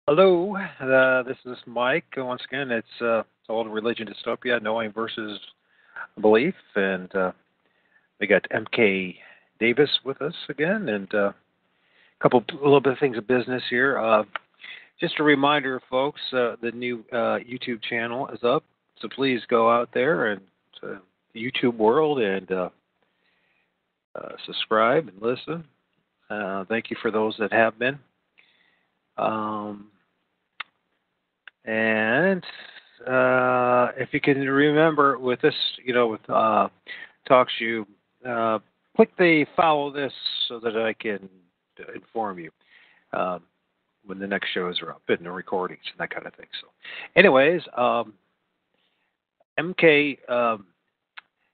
Hello, this is Mike. Once again, it's Old Religion Dystopia, Knowing versus Belief, and we got MK Davis with us again, and a little bit of things of business here. Just a reminder, folks, the new YouTube channel is up, so please go out there and the YouTube world and subscribe and listen. Thank you for those that have been. Um, And if you can remember with this, with TalkShoe, click the follow this so that I can inform you when the next shows are up and the recordings and that kind of thing. So, anyways, MK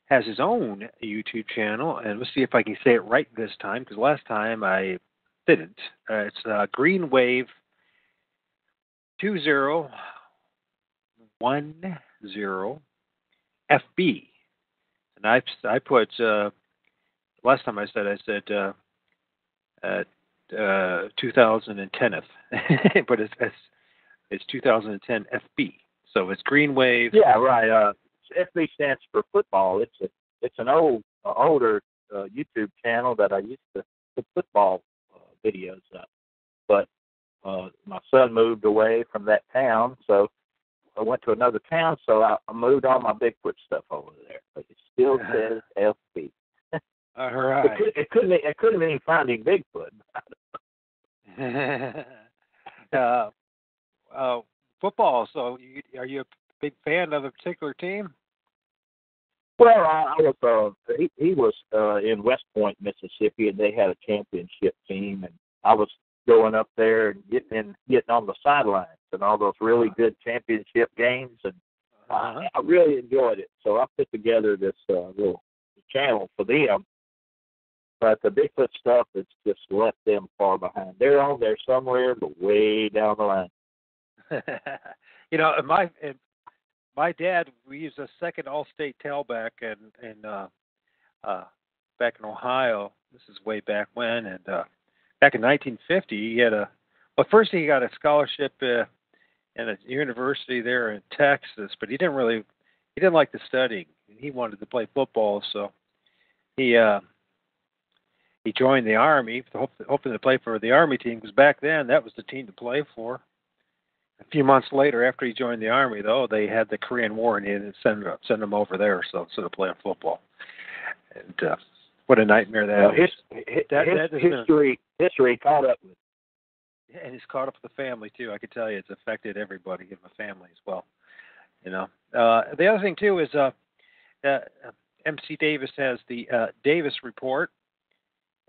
has his own YouTube channel, and let's see if I can say it right this time because last time I didn't. It's Green Wave 2010 FB, and I put last time I said 2010th, but it's 2010 FB. So it's Green Wave. Yeah, right. FB stands for football. It's an older YouTube channel that I used to put football videos up, but my son moved away from that town, so I went to another town, so I moved all my Bigfoot stuff over there. But it still says FB. All right. It couldn't mean finding Bigfoot. Football. So, are you a big fan of a particular team? Well, I was. He was in West Point, Mississippi, and they had a championship team, and I was going up there and getting on the sidelines and all those really good championship games, and I really enjoyed it. So I put together this little channel for them. But the Bigfoot stuff has just left them far behind. They're on there somewhere, but way down the line. My dad, we used a second All-State tailback back in Ohio. This is way back when, and back in 1950, he had first he got a scholarship in a university there in Texas, but he didn't like the studying. He wanted to play football, so he joined the Army, hoping to play for the Army team, because back then that was the team to play for. A few months later, after he joined the Army, though, they had the Korean War, and he didn't send him over there, so instead of playing football. And what a nightmare that is. History caught up with. And he's caught up with the family, too. I can tell you it's affected everybody in my family as well. The other thing, too, is MC Davis has the Davis Report,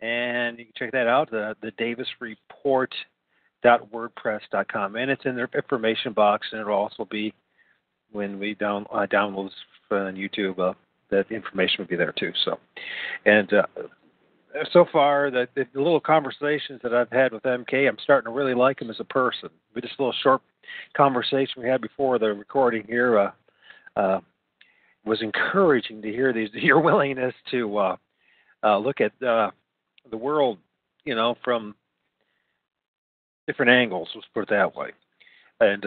and you can check that out, the davisreport.wordpress.com, and it's in their information box, and it'll also be when we download this on YouTube. That information will be there too. So, and so far, the little conversations that I've had with MK, I'm starting to really like him as a person. But just a little short conversation we had before the recording here was encouraging to hear your willingness to look at the world, from different angles. Let's put it that way. And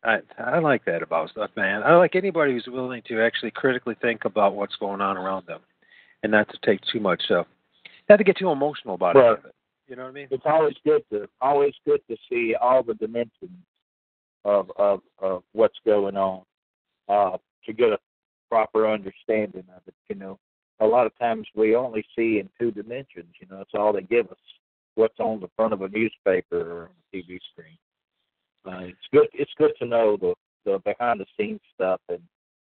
I like that about stuff, man. I like anybody who's willing to actually critically think about what's going on around them, and not to take too much, not to get too emotional about it. You know what I mean? It's always good to see all the dimensions of what's going on, to get a proper understanding of it. A lot of times we only see in two dimensions. It's all they give us. What's on the front of a newspaper or a TV screen. It's good to know the behind the scenes stuff, and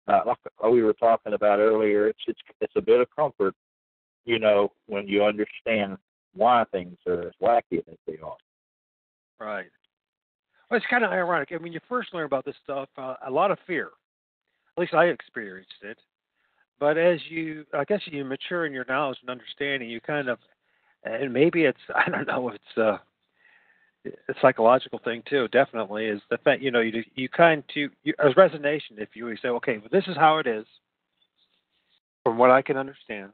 like we were talking about earlier, it's a bit of comfort, when you understand why things are as wacky as they are. Right. Well, it's kind of ironic. When you first learn about this stuff, a lot of fear. At least I experienced it. But as you mature in your knowledge and understanding, you kind of, and maybe it's, I don't know, it's a psychological thing too. Definitely is the fact, as resignation. If you say, okay, well, this is how it is, from what I can understand.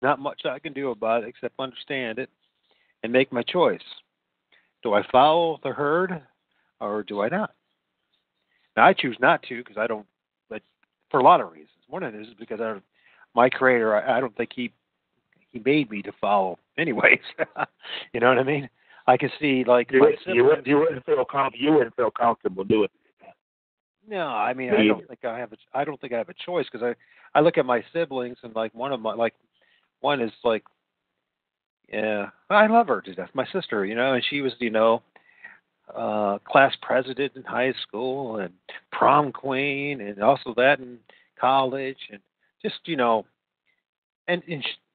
Not much I can do about it except understand it and make my choice. Do I follow the herd or do I not? Now, I choose not to because I don't, but for a lot of reasons. One of it is because my creator, I don't think he made me to follow anyways. You know what I mean? I can see like you wouldn't feel comfortable doing it. No, I mean I don't think I have a choice because I look at my siblings and like one is like, yeah, I love her to death, my sister, and she was class president in high school and prom queen and also that in college and just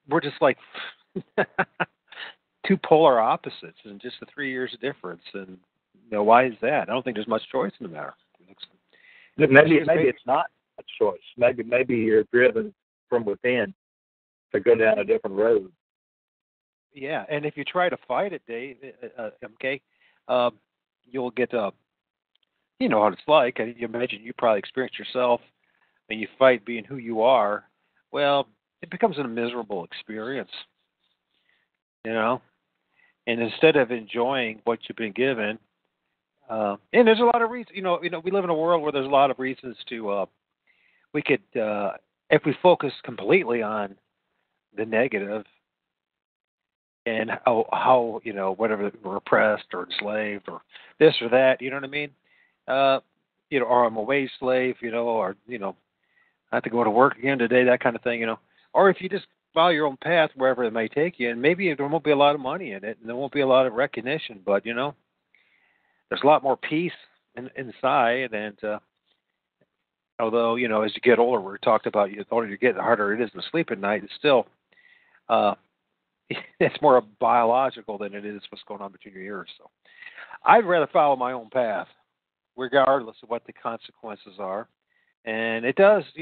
we're just like two polar opposites in just the 3 years of difference. And why is that? I don't think there's much choice in the matter. Maybe it's not a choice. Maybe you're driven from within to go down a different road. Yeah, and if you try to fight it, Dave, okay, you'll get you know what it's like. You imagine you probably experienced yourself, and you fight being who you are. Well, it becomes a miserable experience, And instead of enjoying what you've been given, and there's a lot of reasons. We live in a world where there's a lot of reasons to. We could, if we focus completely on the negative and how whatever we're oppressed or enslaved or this or that. You know what I mean? Or I'm a wage slave. Or I have to go to work again today. That kind of thing. Or if you just follow your own path wherever it may take you, and maybe there won't be a lot of money in it, and there won't be a lot of recognition, but there's a lot more peace inside. And although as you get older, we talked about the older you get, the harder it is to sleep at night. It's still it's more biological than it is what's going on between your ears. So I'd rather follow my own path, regardless of what the consequences are. And it does, as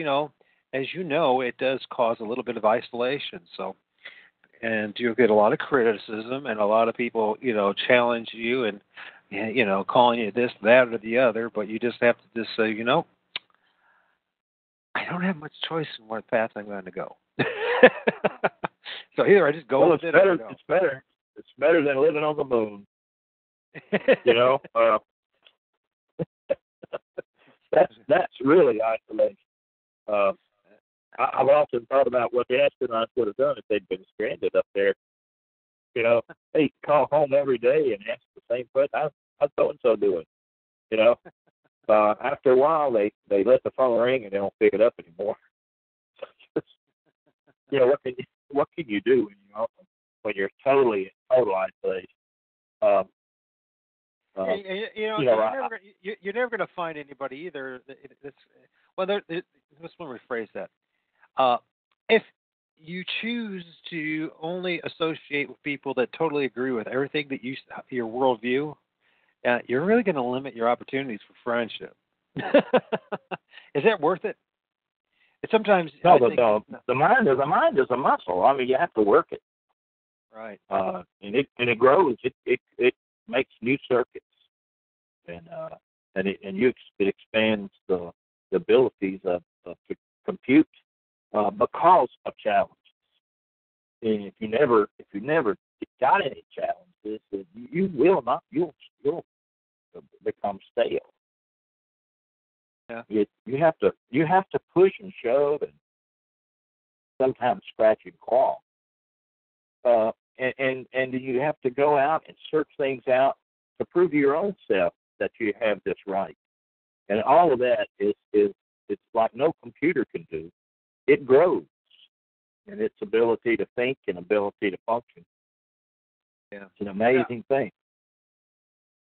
it does cause a little bit of isolation. So, and you'll get a lot of criticism, and a lot of people, challenge you and, calling you this, that, or the other. But you just have to just say, I don't have much choice in what path I'm going to go. So either I just go with it. It's better. It's better than living on the moon. That's really isolation. I've often thought about what the astronauts would have done if they'd been stranded up there. They call home every day and ask the same question. How's so and so doing? After a while, they let the phone ring and they don't pick it up anymore. What can you do when you're totally in total isolation? You're never going to find anybody either. Let's rephrase that. If you choose to only associate with people that totally agree with everything that your worldview, you're really going to limit your opportunities for friendship. Is that worth it? Sometimes the mind is a muscle. I mean, you have to work it. Right. And it grows. It makes new circuits, and it expands the abilities to compute because of challenges. And if you never got any challenges, you'll become stale. Yeah. You have to push and shove and sometimes scratch and claw. And you have to go out and search things out to prove to your own self that you have this right. And all of that is it's like no computer can do. It grows in its ability to think and ability to function. Yeah. It's an amazing thing.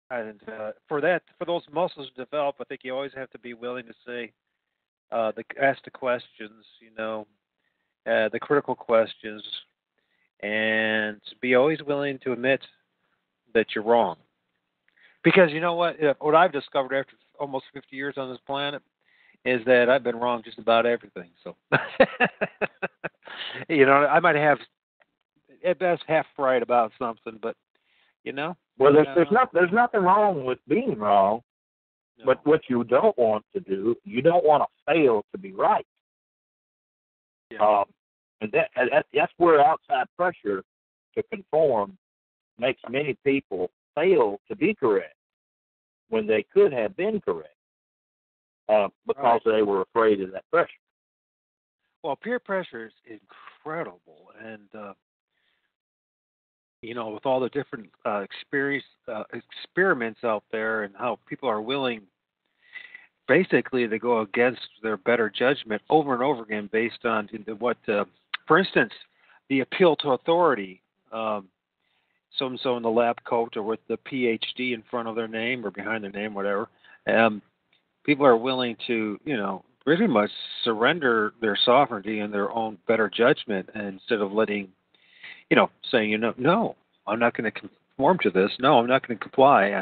And for those muscles to develop, I think you always have to be willing to say, ask the questions, the critical questions, and be always willing to admit that you're wrong. Because you know what I've discovered after almost 50 years on this planet is that I've been wrong just about everything. So, I might have at best half right about something, but Well, there's nothing wrong with being wrong, no. But what you don't want to do, you don't want to fail to be right. Yeah. And that's where outside pressure to conform makes many people fail to be correct when they could have been correct because they were afraid of that pressure. Well, peer pressure is incredible, and with all the different experiments out there, and how people are willing, basically, to go against their better judgment over and over again, based on what, for instance, the appeal to authority. So and so in the lab coat or with the PhD in front of their name or behind their name, whatever. People are willing to, pretty much surrender their sovereignty and their own better judgment, instead of letting, saying, no, I'm not going to conform to this. No, I'm not going to comply.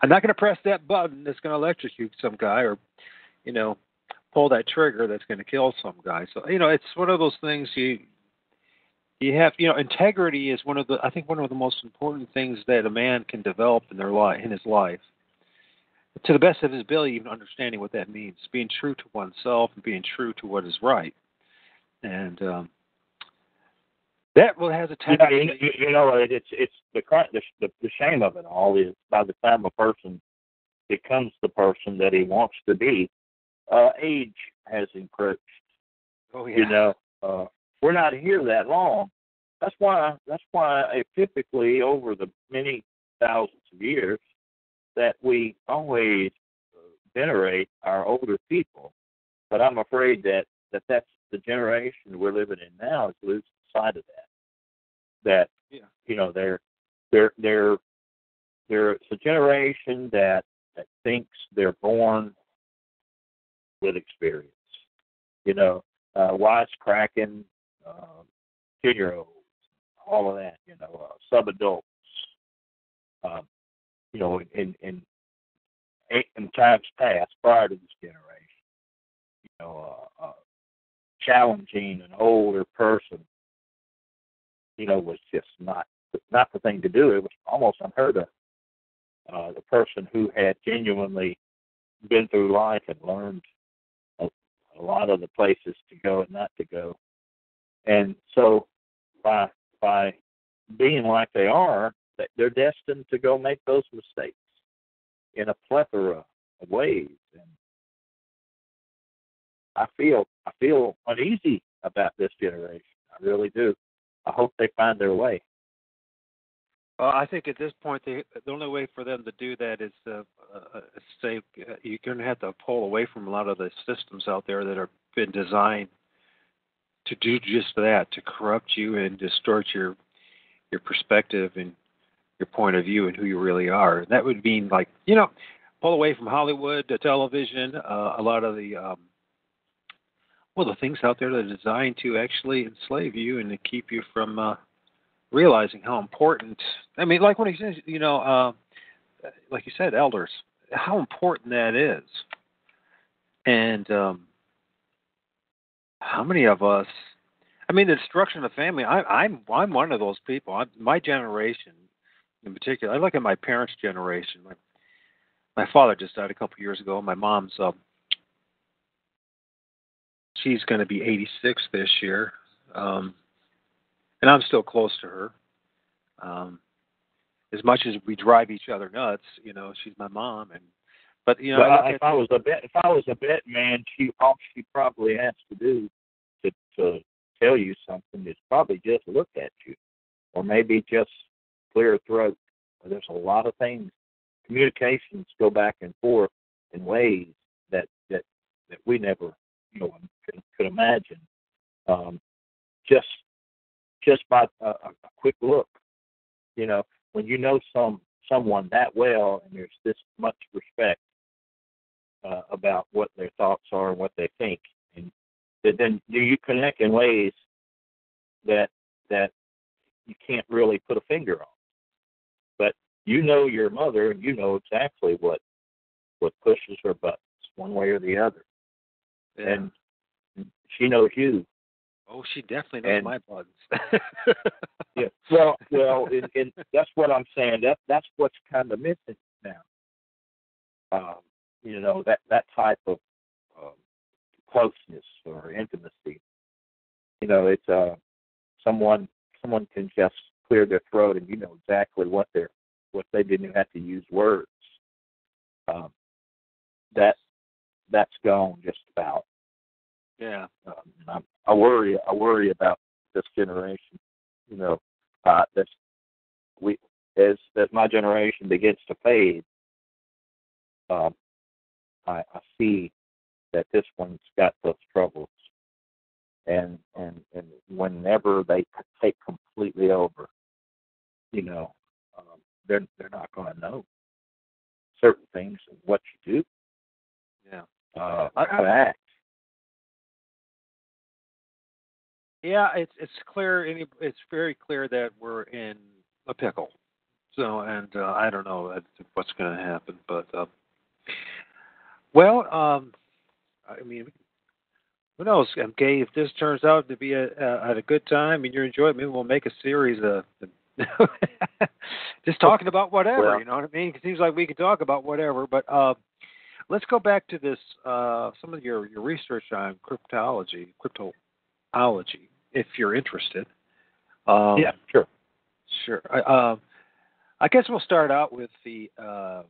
I'm not going to press that button that's going to electrocute some guy, or, pull that trigger that's going to kill some guy. So, it's one of those things you have, integrity is one of the most important things that a man can develop in his life. To the best of his ability, even understanding what that means, being true to oneself and being true to what is right. And that has a tendency. It's the shame of it all is by the time a person becomes the person that he wants to be, age has encroached. Oh yeah. We're not here that long. That's why typically over the many thousands of years that we always venerate our older people. But I'm afraid that's the generation we're living in now is losing sight of that. They're it's a generation that thinks they're born with experience. Wisecracking, 10-year-olds, all of that. Sub-adults. In times past, prior to this generation, challenging an older person, was just not the thing to do. It was almost unheard of. The person who had genuinely been through life and learned a lot of the places to go and not to go, and so by being like they are, they're destined to go make those mistakes in a plethora of ways. And I feel uneasy about this generation. I really do. I hope they find their way. Well, I think at this point, the only way for them to do that is say you're going to have to pull away from a lot of the systems out there that have been designed to do just that, to corrupt you and distort your perspective and your point of view and who you really are. And that would mean, like, pull away from Hollywood, television, a lot of the the things out there that are designed to actually enslave you and to keep you from realizing how important. I mean, like when he says, like you said, elders, how important that is, and how many of us. I mean, the destruction of the family. I'm one of those people. My generation, in particular, I look at my parents' generation. My father just died a couple of years ago. My mom's she's going to be 86 this year, and I'm still close to her. As much as we drive each other nuts, she's my mom, but if I was a bet man, all she probably has to do to tell you something is probably just look at you, or maybe just clear her throat. There's a lot of things. Communications go back and forth in ways that we never could imagine. Just by a quick look, when you know someone that well, and there's this much respect about what their thoughts are and what they think, and then you connect in ways that you can't really put a finger on. But your mother, and you know exactly what pushes her buttons one way or the other, and she knows you. Oh, she definitely knows my buttons. Yeah. Well, and that's what I'm saying. That's what's kind of missing now. That type of closeness or intimacy. It's someone can just clear their throat, and you know exactly what they're what they didn't have to use words. That's gone just about. Yeah. I worry about this generation. You know, that's as my generation begins to fade, I see that this one's got those troubles, and whenever they take completely over, you know, they're not going to know certain things and what you do. Yeah. How to act. Yeah, it's clear. It's very clear that we're in a pickle. So, and I don't know what's going to happen, but well, I mean, who knows? Gay, if this turns out to be at a good time and you enjoy it, maybe we'll make a series of just talking about whatever. Well, you know what I mean? It seems like we could talk about whatever, but let's go back to this. Some of your research on cryptology, if you're interested. Yeah, sure. Sure. I guess we'll start out with the. Well,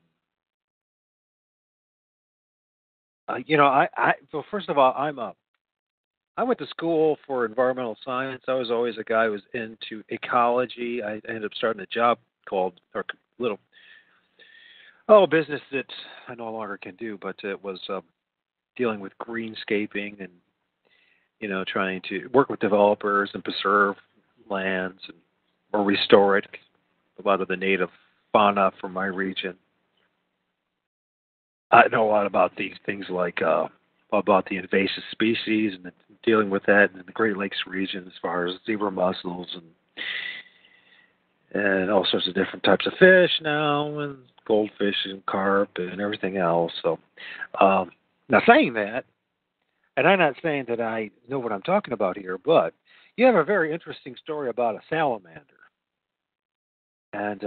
first of all, I went to school for environmental science. I was always a guy who was into ecology. I ended up starting a job called, or little, business that I no longer can do, but it was dealing with greenscaping and, trying to work with developers and preserve lands or restore it. A lot of the native fauna from my region. I know a lot about these things like about the invasive species and dealing with that in the Great Lakes region as far as zebra mussels and all sorts of different types of fish now and goldfish and carp and everything else. So now saying that, and I'm not saying that I know what I'm talking about here, but you have a very interesting story about a salamander. And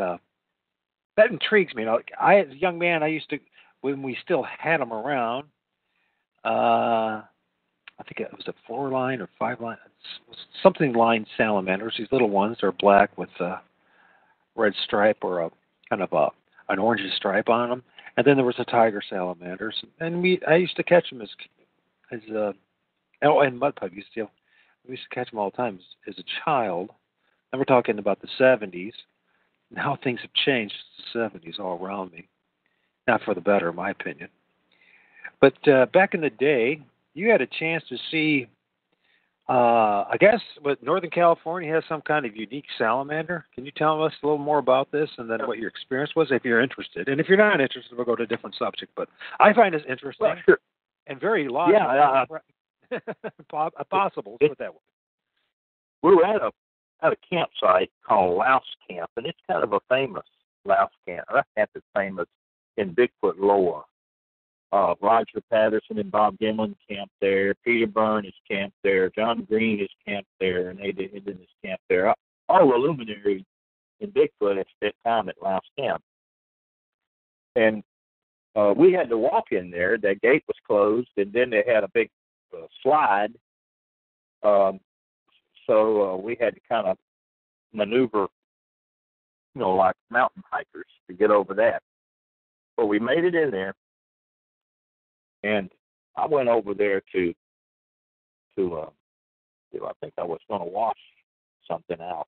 that intrigues me. Now, as a young man, I used to, when we still had them around, I think it was a 4-line or 5-line, something line salamanders. These little ones are black with a red stripe or a kind of an orange stripe on them. And then there was the tiger salamanders, and I used to catch them and mudpie. We used to catch them all the time as a child. And we're talking about the 70s. Now things have changed. The 70s all around me. Not for the better, in my opinion. But back in the day, you had a chance to see, I guess, Northern California has some kind of unique salamander. Can you tell us a little more about this and then what your experience was, if you're interested? And if you're not interested, we'll go to a different subject. But I find this interesting and very logical. Yeah, possible. Put that way. We were at a campsite called Louse Camp, and it's kind of a famous louse camp. That camp is famous in Bigfoot lore. Roger Patterson and Bob Gimlin camped there. Peter Byrne is camped there. John Green is camped there, and they did this camp there. All the luminaries in Bigfoot at that time at Louse Camp. And we had to walk in there. That gate was closed, and then they had a big slide. So we had to kind of maneuver, like mountain hikers to get over that. But we made it in there, and I went over there to I think I was going to wash something out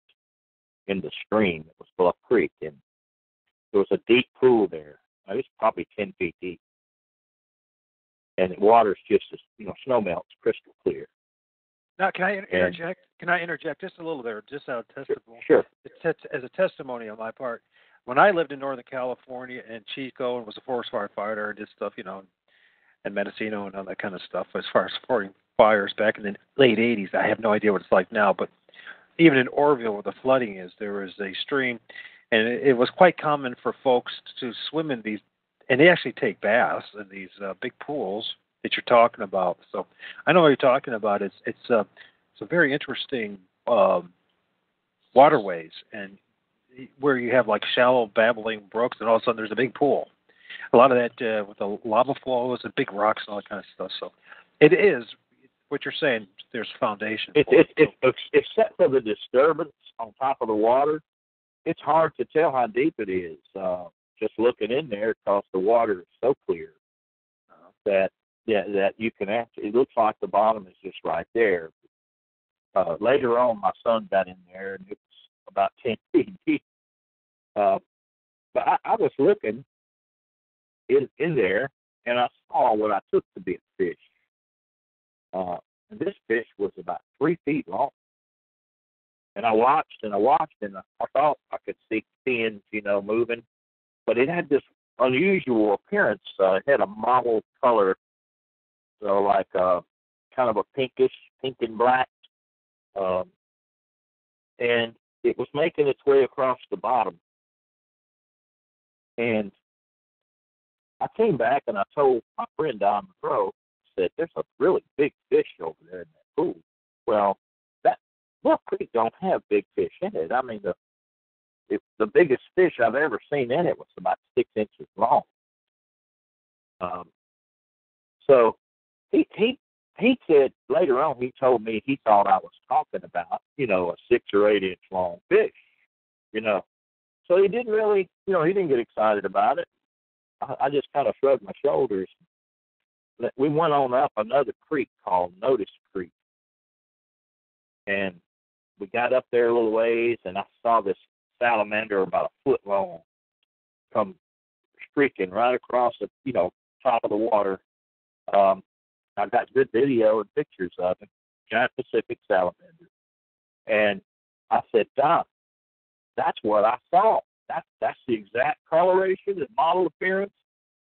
in the stream. It was Bluff Creek, and there was a deep pool there. It was probably 10 feet deep, and the water's just as snow melts, crystal clear. Now, can I interject? Can I interject just a little there, just out of testimony? Sure. As a testimony on my part, when I lived in Northern California and Chico and was a forest firefighter and did stuff, and Mendocino and all that kind of stuff, as far as supporting fires back in the late 80s, I have no idea what it's like now, but even in Orville where the flooding is, there was a stream, and it was quite common for folks to swim in these, and they actually take baths in these big pools that you're talking about. So I know what you're talking about. It's a very interesting waterways, and where you have like shallow babbling brooks, and all of a sudden there's a big pool. A lot of that with the lava flows and big rocks and all that kind of stuff. So it is what you're saying. There's foundation. Except for the disturbance on top of the water, it's hard to tell how deep it is just looking in there because the water is so clear that that you can actually. It looks like the bottom is just right there. Later on, my son got in there, and it was about 10 feet deep. But I was looking in there, and I saw what I took to be a fish. And this fish was about 3 feet long. And I watched, and I thought I could see fins, moving. But it had this unusual appearance. It had a mottled color, so like kind of a pinkish, pink and black. And it was making its way across the bottom. And I came back and I told my friend Don McGrow, said, there's a really big fish over there in that pool. Well, Wolf Creek don't have big fish in it. I mean, the biggest fish I've ever seen in it was about 6 inches long. So he said later on, he told me he thought I was talking about, a 6 or 8 inch long fish, So he didn't really, he didn't get excited about it. I just kind of shrugged my shoulders. We went on up another creek called Notice Creek. And we got up there a little ways, and I saw this salamander about a foot long come streaking right across the, top of the water. I got good video and pictures of him, giant Pacific salamander. And I said, Don, that's what I saw. That's the exact coloration and model appearance.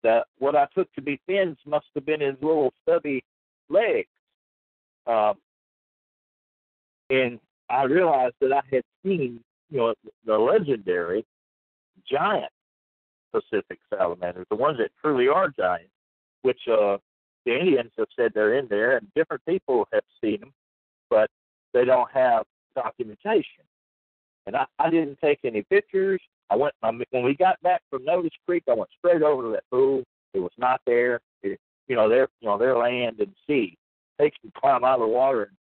That what I took to be fins must have been his little stubby legs. And I realized that I had seen, the legendary giant Pacific salamanders, the ones that truly are giant, which the Indians have said they're in there, and different people have seen them, but they don't have documentation. And I didn't take any pictures. When we got back from Notice Creek, I went straight over to that pool. It was not there. Their land and sea. They can climb out of the water and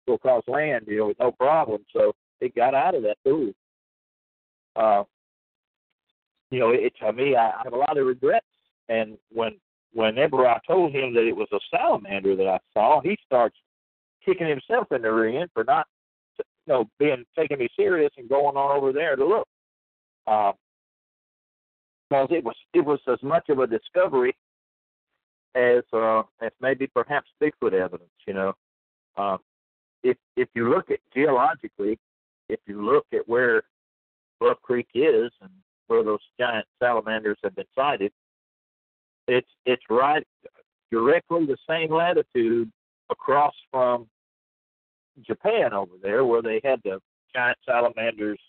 go across land, with no problem. So it got out of that pool. To me, I have a lot of regrets. And whenever I told him that it was a salamander that I saw, he starts kicking himself in the rear for not, taking me serious and going on over there to look. Because it was as much of a discovery as maybe perhaps Bigfoot evidence. If you look at geologically, if you look at where Bluff Creek is and where those giant salamanders have been sighted, it's right directly the same latitude across from Japan over there, where they had the giant salamanders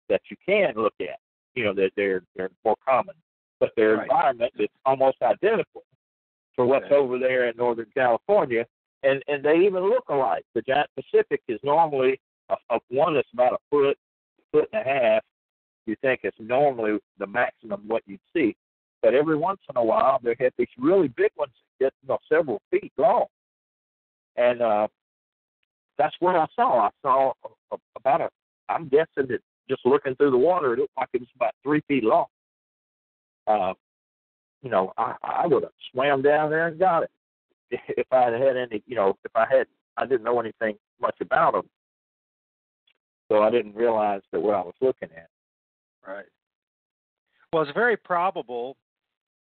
that you can look at. That they're more common, but their environment is almost identical to what's over there in Northern California, and they even look alike. The giant Pacific is normally a one that's about a foot and a half. You think it's normally the maximum what you'd see, but every once in a while there have these really big ones that get several feet long, and that's what I saw. I saw about I'm guessing that just looking through the water, it looked like it was about 3 feet long. I would have swam down there and got it if I had any. I didn't know anything much about them, so I didn't realize that what I was looking at. Right. Well, it's very probable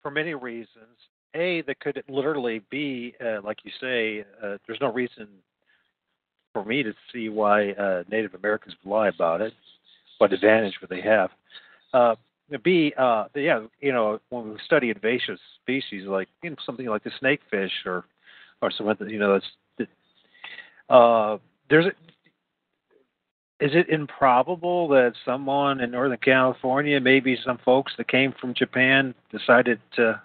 for many reasons. That could literally be, like you say, there's no reason for me to see why Native Americans would lie about it. What advantage would they have? B, when we study invasive species like something like the snakefish or some other, is it improbable that someone in Northern California, maybe some folks that came from Japan, decided to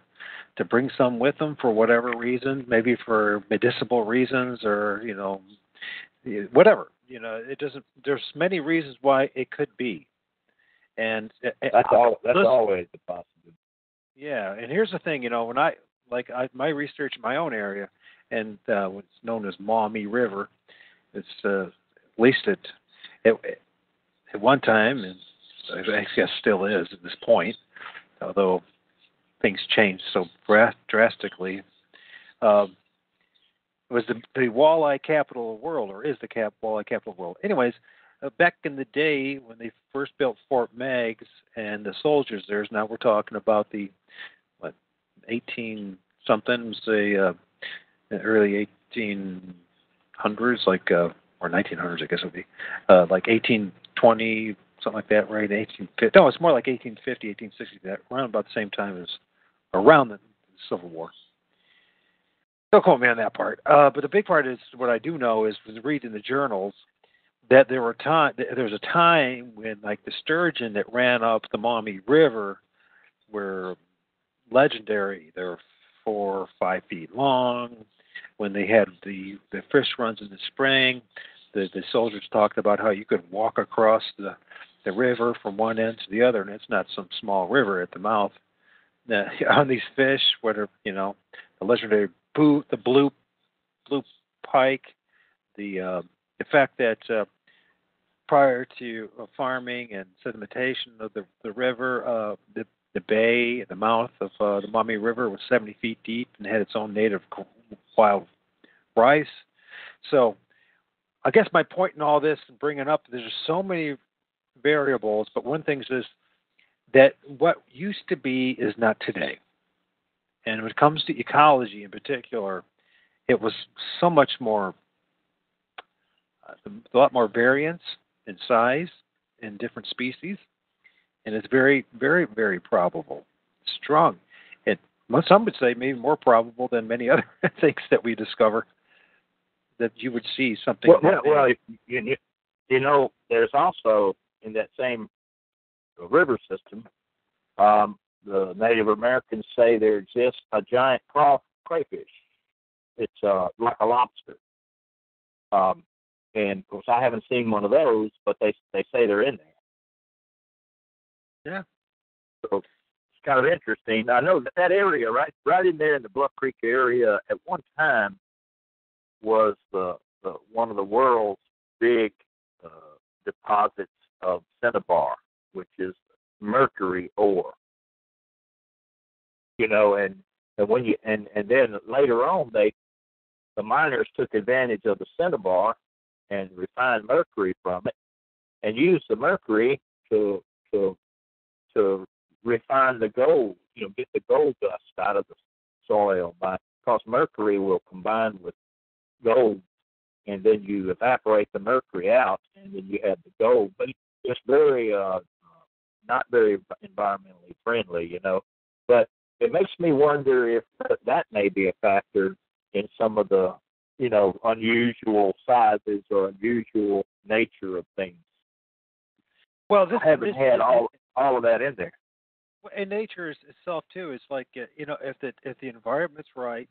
bring some with them for whatever reason, maybe for medicinal reasons or whatever. It doesn't. There's many reasons why it could be, and that's always a possibility. Yeah, and here's the thing. When my research in my own area, and what's known as Maumee River, it's at least at one time in I guess still is at this point, although things changed so drastically. Um, it was the walleye capital of the world, or is the walleye capital of the world. Anyways, back in the day when they first built Fort Meigs and the soldiers there, now we're talking about the, what, 18 something, say, early 1800s, like, or 1900s, I guess it would be, like 1820, something like that, right? 1850. No, it's more like 1850, 1860, that around about the same time as around the Civil War. Don't quote me on that part. But the big part is what I do know is was reading the journals that there was a time when like the sturgeon that ran up the Maumee River were legendary. They were 4 or 5 feet long. When they had the fish runs in the spring, the soldiers talked about how you could walk across the river from one end to the other, and it's not some small river at the mouth. On these fish, whether the legendary the blue pike, the fact that prior to farming and sedimentation of the river, the bay, the mouth of the Maumee River was 70 feet deep and had its own native wild rice. So I guess my point in all this and bringing up, there's so many variables, but one thing is that what used to be is not today. And when it comes to ecology in particular, it was so much more, a lot more variance in size in different species, and it's very, very, very probable, strong. And some would say maybe more probable than many other things that we discover that you would see something. Well, there's also in that same river system, the Native Americans say there exists a giant crayfish. It's like a lobster. And of course, I haven't seen one of those, but they say they're in there. Yeah. So it's kind of interesting. I know that area right in there in the Bluff Creek area at one time was the one of the world's big deposits of cinnabar, which is mercury ore. And when and then later on the miners took advantage of the cinnabar and refined mercury from it and used the mercury to refine the gold, get the gold dust out of the soil because mercury will combine with gold, and then you evaporate the mercury out and then you have the gold. But it's very not very environmentally friendly, But it makes me wonder if that may be a factor in some of the, unusual sizes or unusual nature of things. Well, I haven't had all of that in there. And nature itself too is like if the environment's right,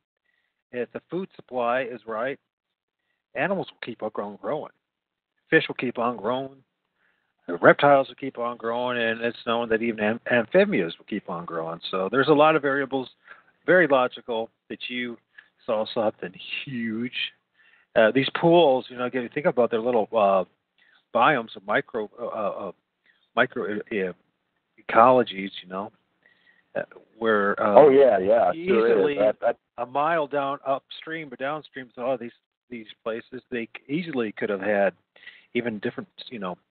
if the food supply is right, animals will keep on growing. Fish will keep on growing. Reptiles will keep on growing, and it's known that even amphibians will keep on growing. So there's a lot of variables, very logical, that you saw something huge. These pools, again, you think about their little biomes of micro ecologies, where easily a mile down upstream or downstream to all these places, they easily could have had even different,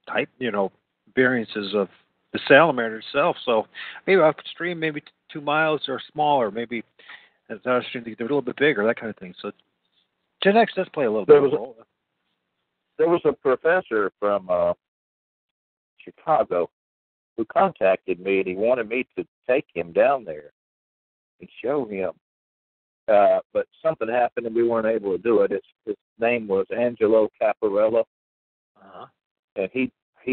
type, variances of the salamander itself. So maybe upstream, maybe 2 miles or smaller, maybe downstream they're a little bit bigger, that kind of thing. So genetics does play a little bit of a role. There was a professor from Chicago who contacted me, and he wanted me to take him down there and show him. But something happened, and we weren't able to do it. His name was Angelo Caparella, and he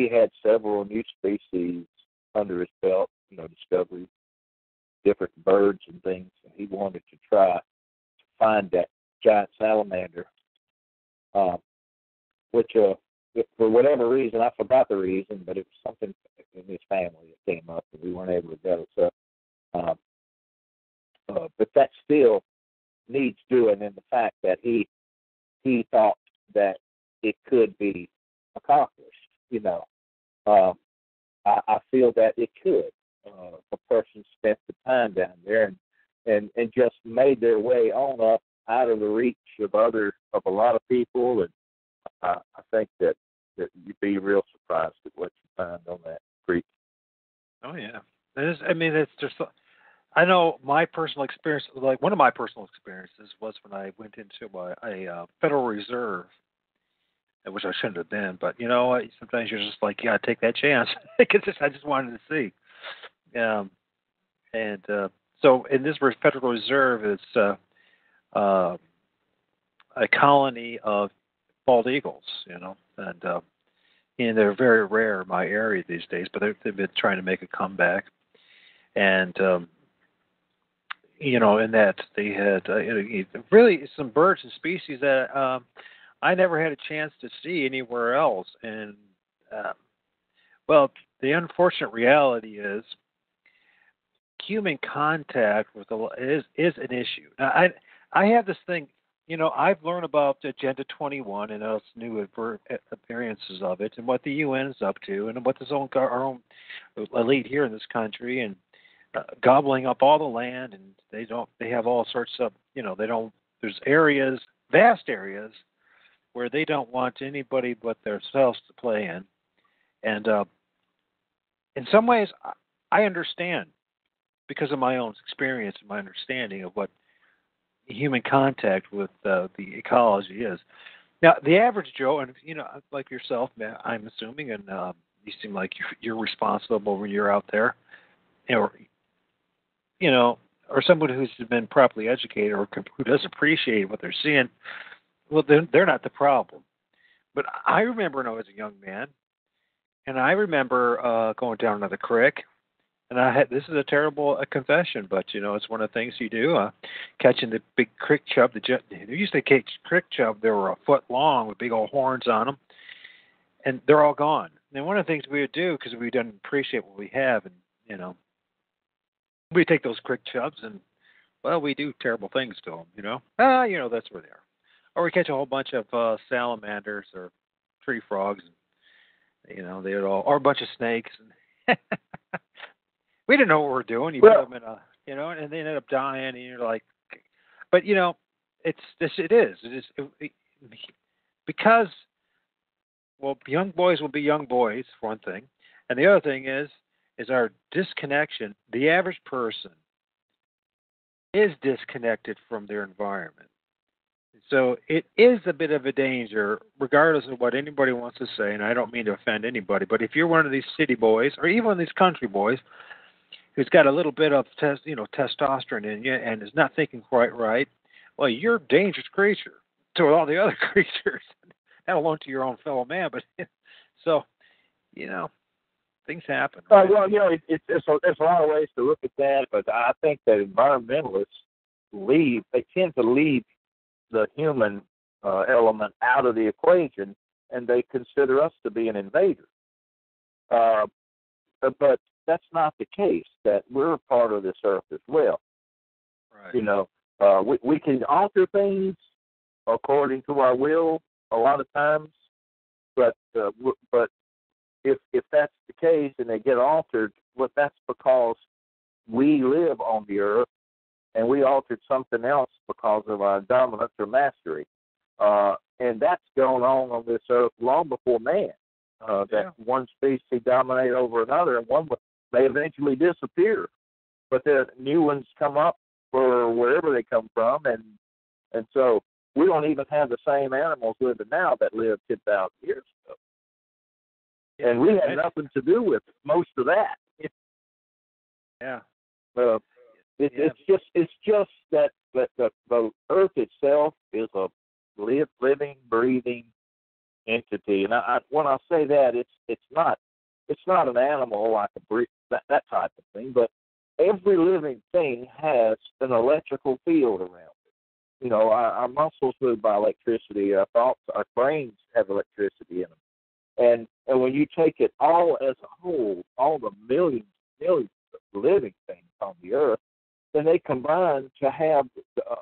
had several new species under his belt, discoveries, different birds and things, and he wanted to try to find that giant salamander, which for whatever reason, I forgot the reason, but it was something in his family that came up, and we weren't able to go. So, but that still needs doing in the fact that he thought that it could be accomplished. I feel that it could. A person spent the time down there and just made their way on up out of the reach of a lot of people, and I think that you'd be real surprised at what you find on that creek. Oh yeah, it's just. I know my personal experience. Like one of my personal experiences was when I went into a Federal Reserve, which I shouldn't have been. But you know, sometimes you're just like, yeah, take that chance. Because I just wanted to see. So in this Federal Reserve, it's a colony of bald eagles. You know, and they're very rare in my area these days. But they've been trying to make a comeback, and you know, in that they had really some birds and species that I never had a chance to see anywhere else. And well, the unfortunate reality is human contact with is an issue. Now, I have this thing. You know, I've learned about Agenda 21 and its new appearances of it, and what the UN is up to, and what our own elite here in this country, and gobbling up all the land, and they have all sorts of, you know, there's areas, vast areas, where they don't want anybody but themselves to play in. And in some ways, I understand, because of my own experience and my understanding of what human contact with the ecology is. Now, the average Joe, and you know, like yourself, I'm assuming, and you seem like you're responsible when you're out there, or you know, or someone who's been properly educated or who does appreciate what they're seeing. Well, they're not the problem. But I remember when I was a young man, and I remember going down to the creek. And this is a terrible confession, but you know, it's one of the things you do. Catching the big creek chub. They used to catch creek chub. They were a foot long with big old horns on them, and they're all gone. And one of the things we would do, because we didn't appreciate what we have, and you know, we take those creek chubs and, well, we do terrible things to them. You know, you know, that's where they are. Or we catch a whole bunch of salamanders or tree frogs, and, you know, or a bunch of snakes. And we didn't know what we were doing. You put them in you know, and they ended up dying, and you're like, but you know, it is because, well, young boys will be young boys, for one thing, and the other thing is our disconnection. The average person is disconnected from their environment. So it is a bit of a danger, regardless of what anybody wants to say, and I don't mean to offend anybody, but if you're one of these city boys, or even one of these country boys, who's got a little bit of testosterone in you and is not thinking quite right, well, you're a dangerous creature to all the other creatures, not alone to your own fellow man. But so, you know, things happen. Right? Well, you know, there's a lot of ways to look at that, but I think that environmentalists tend to leave the human element out of the equation, and they consider us to be an invader. But that's not the case, that we're a part of this earth as well. Right. You know, we can alter things according to our will a lot of times, but if that's the case and they get altered, well, that's because we live on the earth and we altered something else because of our dominance or mastery. And that's going on this earth long before man. That one species dominate over another, and one may eventually disappear, but then new ones come up for wherever they come from, and so we don't even have the same animals living now that lived 10,000 years ago, and we had nothing to do with most of that. Yeah. It's just that the earth itself is a living, breathing entity, and when I say that, it's not an animal like that type of thing, but every living thing has an electrical field around it. You know, our muscles move by electricity. Our thoughts, our brains have electricity in them, and when you take it all as a whole, all the millions of living things on the earth, then they combine to have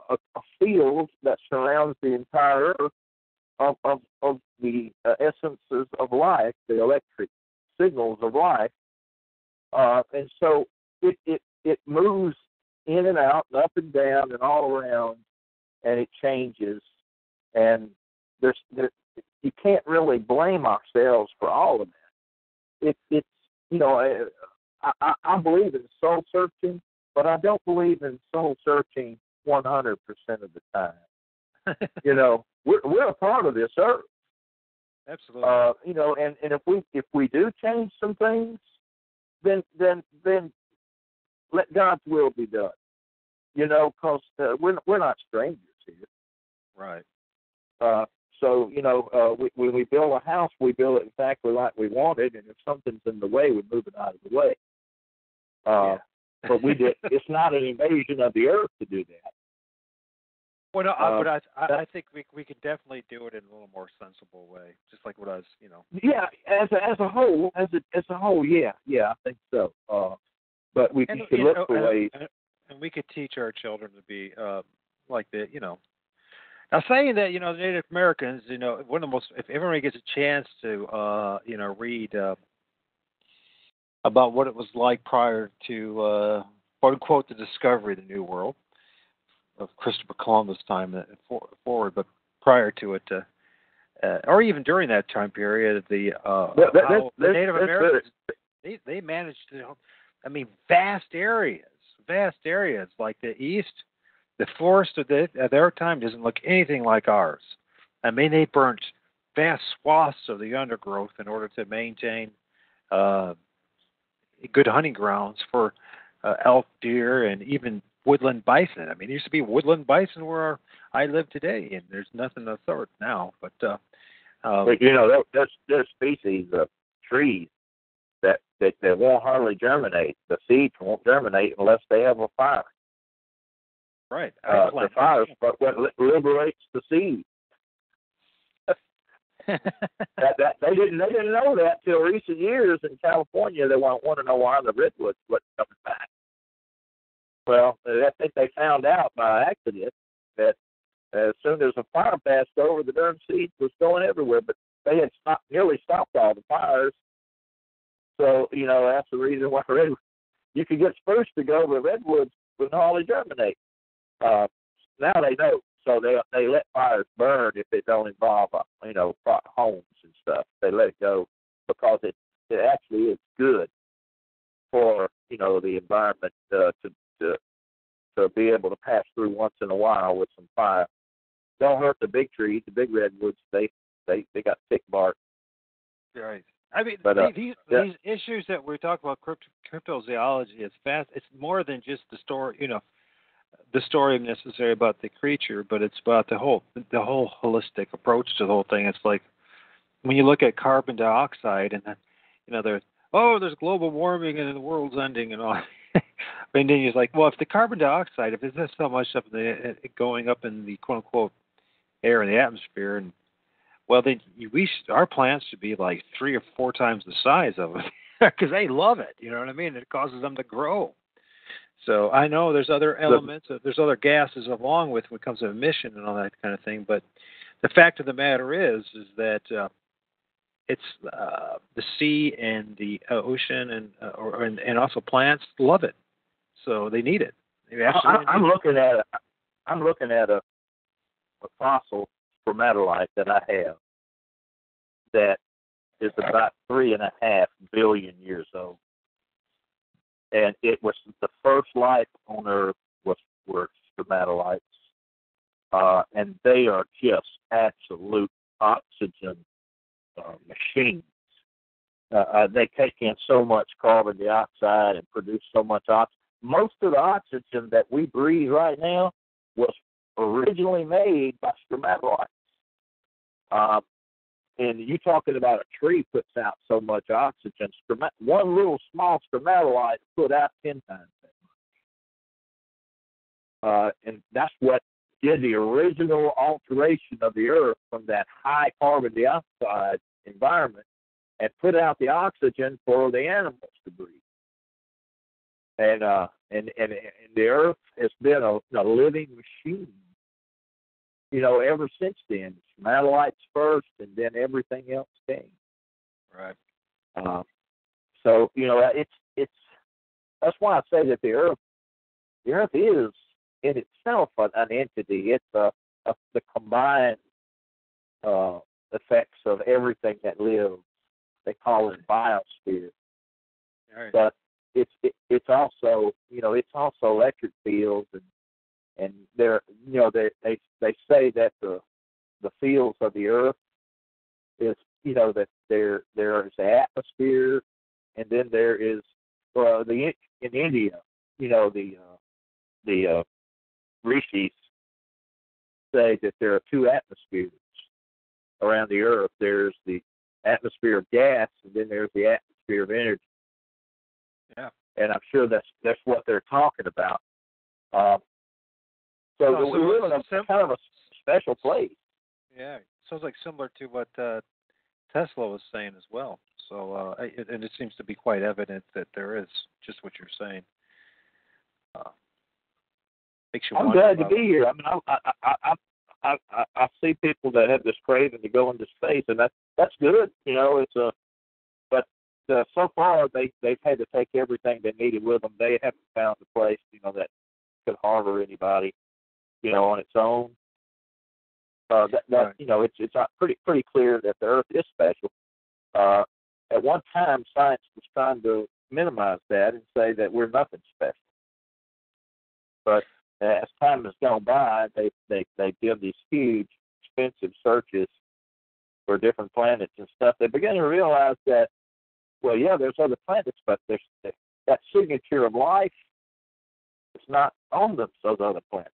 a field that surrounds the entire earth of the essences of life, the electric signals of life And so it moves in and out, and up and down, and all around, and it changes. And you can't really blame ourselves for all of that. It's I believe in soul searching, but I don't believe in soul searching 100% of the time. We're a part of this earth. Absolutely. And if we do change some things, then let God's will be done. Because we're not strangers here. Right. So when we build a house, we build it exactly like we want it, and if something's in the way, we move it out of the way. But it's not an invasion of the earth to do that. Well, no, but I think we could definitely do it in a little more sensible way, just like what I was, Yeah, as a whole, yeah, I think so. But we can look for ways. And we could teach our children to be like the, Now, saying that, the Native Americans, one of the most, if everybody gets a chance to, read about what it was like prior to, quote unquote, the discovery of the New World of Christopher Columbus' time forward, but prior to it, or even during that time period, the Native Americans, they managed to, vast areas like the East. The forest of their time doesn't look anything like ours. They burnt vast swaths of the undergrowth in order to maintain good hunting grounds for elk, deer, and even woodland bison. There used to be woodland bison where I live today, and there's nothing of the sort now. But there's species of trees that won't hardly germinate. The seeds won't germinate unless they have a fire. Right. The fire, but what liberates the seed. They didn't know that till recent years in California. They want to know why the redwoods wasn't coming back. Well, I think they found out by accident that as soon as a fire passed over, the darn seed was going everywhere. But they had nearly stopped all the fires. So that's the reason why you could get spruce to go, but redwoods would hardly germinate. Now they know, so they let fires burn if it don't involve homes and stuff. They let it go because it actually is good for the environment to be able to pass through once in a while with some fire. Don't hurt the big trees, the big redwoods. They got thick bark. Right. These issues that we talk about, cryptozoology, is fast. It's more than just the story, the story necessary about the creature, but it's about the whole holistic approach to the whole thing. It's like when you look at carbon dioxide, and then, there's global warming and the world's ending and all. And then you're like, well, if the carbon dioxide, if there's so much stuff going up in the quote unquote air in the atmosphere, and then our plants should be like 3 or 4 times the size of it because they love it. You know what I mean? It causes them to grow. So I know there's other elements, there's other gases along with when it comes to emission and all that kind of thing. But the fact of the matter is that it's the sea and the ocean and also plants love it, so they need it. I'm looking at a fossil stromatolite that I have that is about 3.5 billion years old. And it was the first life on Earth were stromatolites, and they are just absolute oxygen machines. They take in so much carbon dioxide and produce so much oxygen. Most of the oxygen that we breathe right now was originally made by stromatolites. And you talking about a tree puts out so much oxygen. One little small stromatolite put out 10 times that much. And that's what did the original alteration of the Earth from that high carbon dioxide environment and put out the oxygen for the animals to breathe. And the Earth has been a living machine, ever since then. Stromatolites first, and then everything else came. Right. So it's it's that's why I say that the Earth is in itself an entity. It's the combined effects of everything that lives. They call it biosphere. Right. But it's also it's also electric fields and they're they say that the fields of the Earth is that there is the atmosphere and then there is in India the rishis say that there are two atmospheres around the Earth. There's the atmosphere of gas, and then there's the atmosphere of energy. Yeah. And I'm sure that's what they're talking about. We live in a kind of a special place. Yeah, sounds like similar to what Tesla was saying as well. So, and it seems to be quite evident that there is just what you're saying. Makes you I'm wonder glad to be here. I mean, I see people that have this craving to go into space, and that's good. But so far they've had to take everything they needed with them. They haven't found a place that could harbor anybody on its own. Right. It's pretty clear that the Earth is special. At one time, science was trying to minimize that and say that we're nothing special. But as time has gone by, they did these huge, expensive searches for different planets and stuff. They began to realize that, well, yeah, there's other planets, but there's that signature of life is not on those other planets.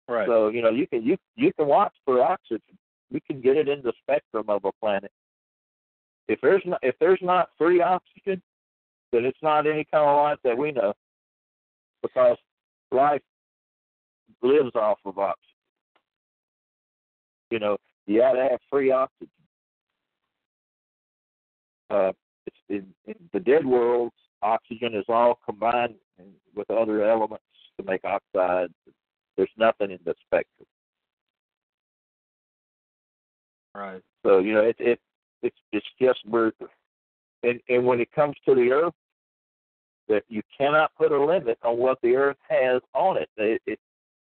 Right. So you can watch for oxygen. We can get it in the spectrum of a planet. If there's not free oxygen, then it's not any kind of life that we know, because life lives off of oxygen. You got to have free oxygen. It's in the dead worlds, oxygen is all combined with other elements to make oxide. There's nothing in the spectrum. Right. So it's just we're and when it comes to the Earth, that you cannot put a limit on what the Earth has on it. They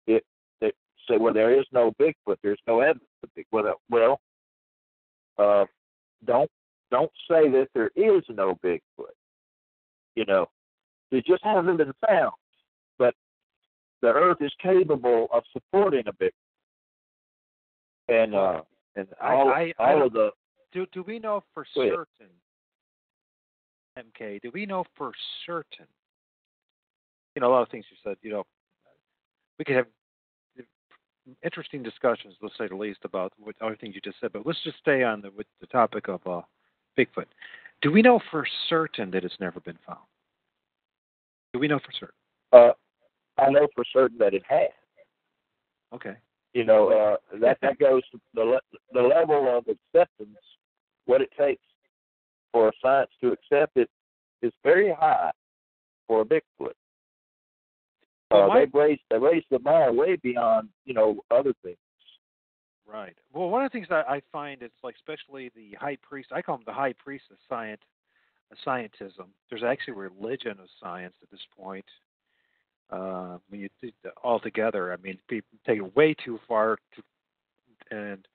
say, well, there is no Bigfoot. There's no evidence of Bigfoot. Well, don't say that there is no Bigfoot. It just hasn't been found. But the Earth is capable of supporting a Bigfoot. And all of the. Do we know for certain, MK? Do we know for certain? A lot of things you said. We could have interesting discussions, let's say the least, about what other things you just said. But let's just stay on with the topic of Bigfoot. Do we know for certain that it's never been found? Do we know for certain? I know for certain that it has. Okay. That goes to the level of acceptance. What it takes for science to accept it is very high for a Bigfoot. They raised the bar way beyond other things. Right. Well, one of the things I find is especially the high priest. I call him the high priest of scientism. There's actually a religion of science at this point. When you do all together, I mean, people take it way too far, and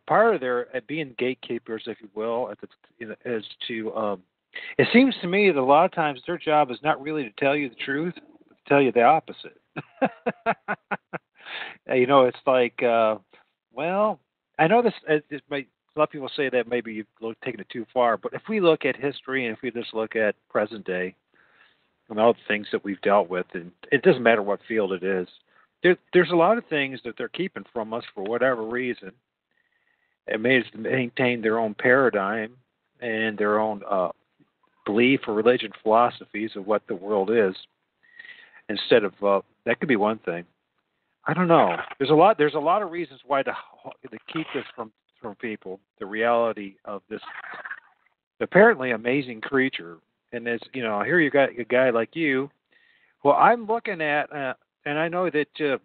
part of their being gatekeepers, if you will, is to. It seems to me that a lot of times their job is not really to tell you the truth, but to tell you the opposite. It's like, well, I know this. A lot of people say that maybe you've taken it too far, but if we look at history and if we just look at present day, and all the things that we've dealt with, and it doesn't matter what field it is, there's a lot of things that they're keeping from us for whatever reason. It may maintain their own paradigm and their own belief or religion philosophies of what the world is. Instead of that could be one thing. I don't know. There's a lot of reasons why to keep this from people. The reality of this apparently amazing creature. And as here you got a guy like you. Well, I'm looking at, and I know that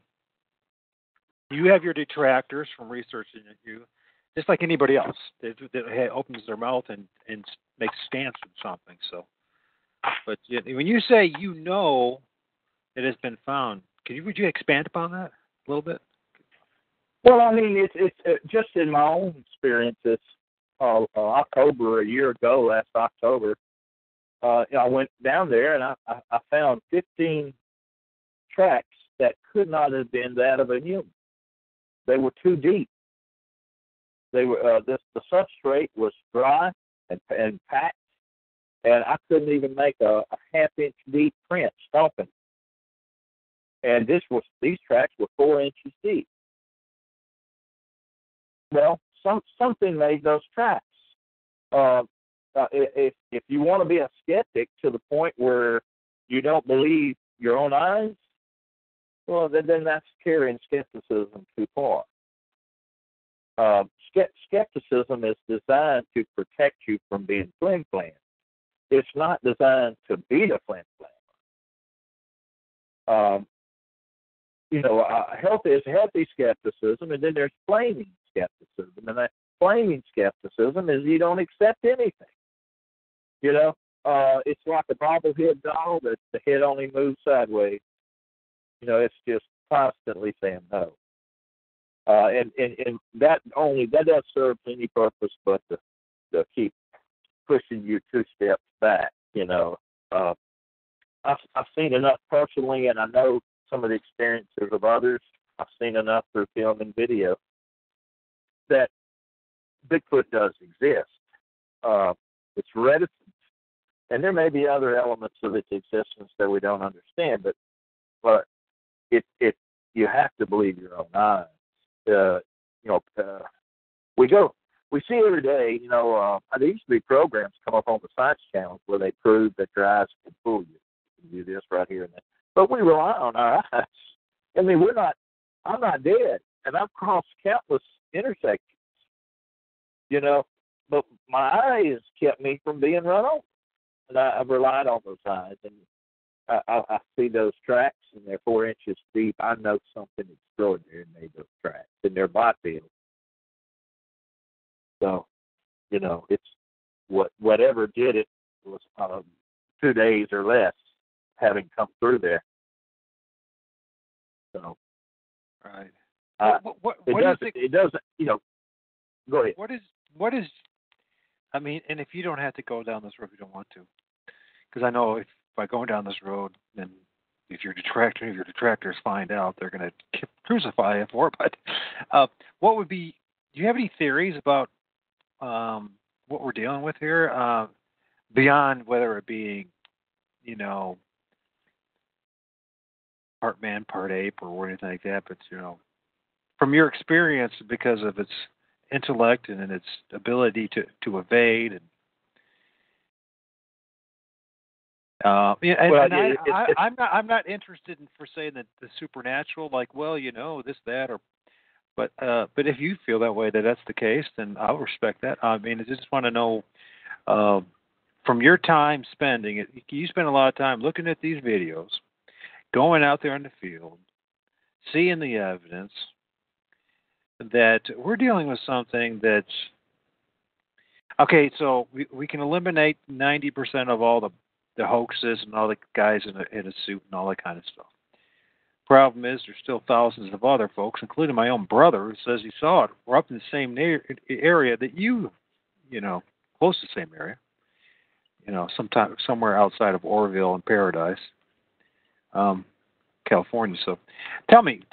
you have your detractors from researching you. just like anybody else that opens their mouth and makes a stance with something. So, but when you say it has been found, would you expand upon that a little bit? Well, I mean, it's just in my own experience. It's October a year ago, last October. I went down there and I found 15 tracks that could not have been that of a human. They were too deep. They were the substrate was dry and packed, and I couldn't even make a half-inch deep print stomping. And these tracks were 4 inches deep. Well, something made those tracks. If you want to be a skeptic to the point where you don't believe your own eyes, well, then that's carrying skepticism too far. Skepticism is designed to protect you from being flim-flam. It's not designed to beat a flim-flam. Healthy skepticism, and then there's flaming skepticism. And that flaming skepticism is you don't accept anything. It's like a bobblehead doll that the head only moves sideways. It's just constantly saying no. And that doesn't serve any purpose but to keep pushing you 2 steps back. I've seen enough personally, and I know some of the experiences of others. I've seen enough through film and video that Bigfoot does exist. It's reticent, and there may be other elements of its existence that we don't understand, but you have to believe your own eyes. We see every day. There used to be programs come up on the science channels where they prove that your eyes can fool you. You can do this right here and that, but we rely on our eyes. I mean, I'm not dead, and I've crossed countless intersections. But my eyes kept me from being run over, and I've relied on those eyes. And I see those tracks, and they're 4 inches deep. I know something extraordinary made those tracks in their body field. So, it's whatever did it was 2 days or less having come through there. So, right. It doesn't. Go ahead. What is? I mean, and if you don't have to go down this road, if you don't want to, because I know if by going down this road, then if your detractors find out, they're going to crucify you for it. But what would be? Do you have any theories about what we're dealing with here, beyond whether it being, part man, part ape, or anything like that? But from your experience, because of its intellect and its ability to evade, and I'm not interested in for saying that the supernatural, like, well, this, that, or but if you feel that way, that's the case, then I'll respect that. I mean, I just want to know, from your time spending it, you spend a lot of time looking at these videos, going out there in the field, seeing the evidence, that we're dealing with something that's okay. So we can eliminate 90% of all the hoaxes and all the guys in a suit and all that kind of stuff. Problem is, there's still thousands of other folks, including my own brother, who says he saw it. We're up in the same area that close to the same area. Sometime somewhere outside of Orville and Paradise, California. So, tell me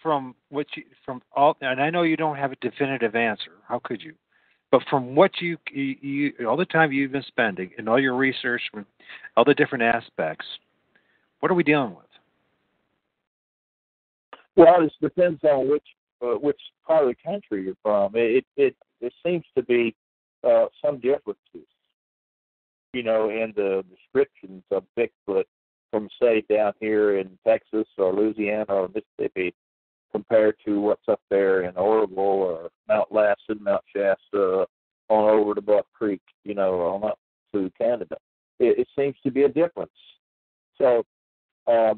from all, and I know you don't have a definitive answer. How could you? But from what you all the time you've been spending and all your research, all the different aspects, what are we dealing with? Well, it depends on which part of the country you're from. It seems to be some differences, in the descriptions of Bigfoot from, say, down here in Texas or Louisiana or Mississippi compared to what's up there in Orville or Mount Lassen, Mount Shasta, on over to Buck Creek, on up to Canada. It seems to be a difference. So I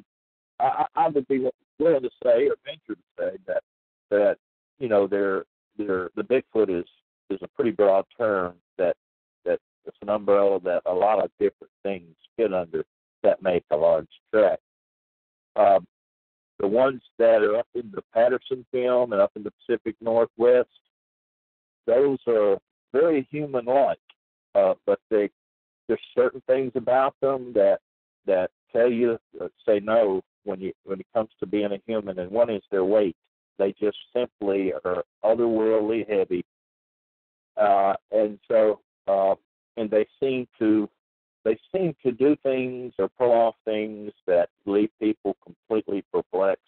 would be willing to say, or venture to say, that the Bigfoot is a pretty broad term that it's an umbrella that a lot of different things fit under that make a large track. The ones that are up in the Patterson film and up in the Pacific Northwest, those are very human-like, but there's certain things about them that tell you say no when it comes to being a human, and one is their weight. They just simply are otherworldly heavy, and they seem to do things or pull off things that leave people completely perplexed.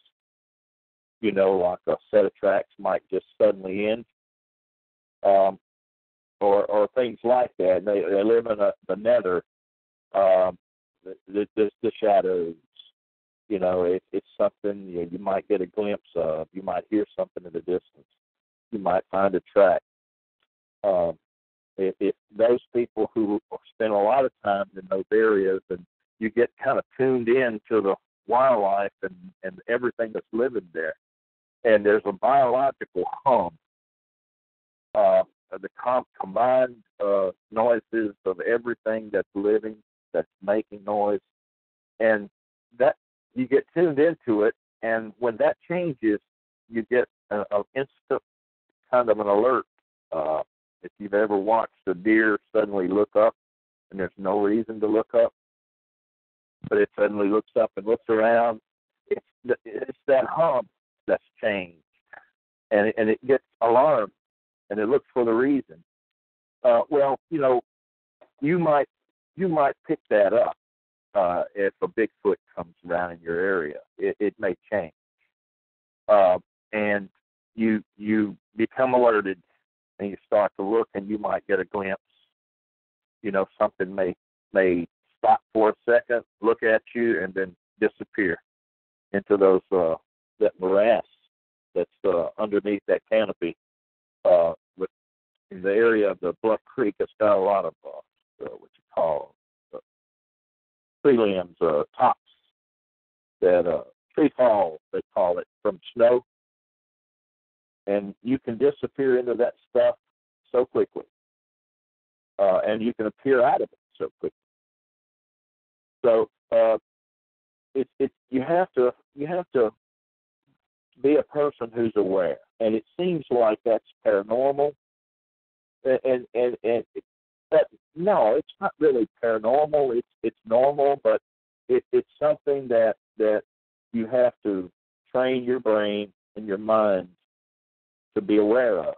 You know, like a set of tracks might just suddenly end, or things like that. They live in the nether, the shadows. You know, it's something you might get a glimpse of. You might hear something in the distance. You might find a track. If those people who spend a lot of time in those areas, and you get kind of tuned in to the wildlife and everything that's living there, and there's a biological hum, the combined noises of everything that's living, that's making noise, and that you get tuned into it, and when that changes, you get an instant kind of an alert. If you've ever watched a deer suddenly look up, and there's no reason to look up, but it suddenly looks up and looks around, it's that hum that's changed, and it gets alarmed, and it looks for the reason. Well, you know, you might pick that up if a Bigfoot comes around in your area. It may change, and you become alerted. And you start to look, and you might get a glimpse. You know, something may stop for a second, look at you, and then disappear into those that morass that's underneath that canopy. In the area of the Bluff Creek, it's got a lot of what you call tree limbs, tops that tree fall, they call it, from snow. And you can disappear into that stuff so quickly, and you can appear out of it so quickly. So you have to be a person who's aware, and it seems like that's paranormal, and but no, it's not really paranormal. It's normal, but it's something that you have to train your brain and your mind to be aware of.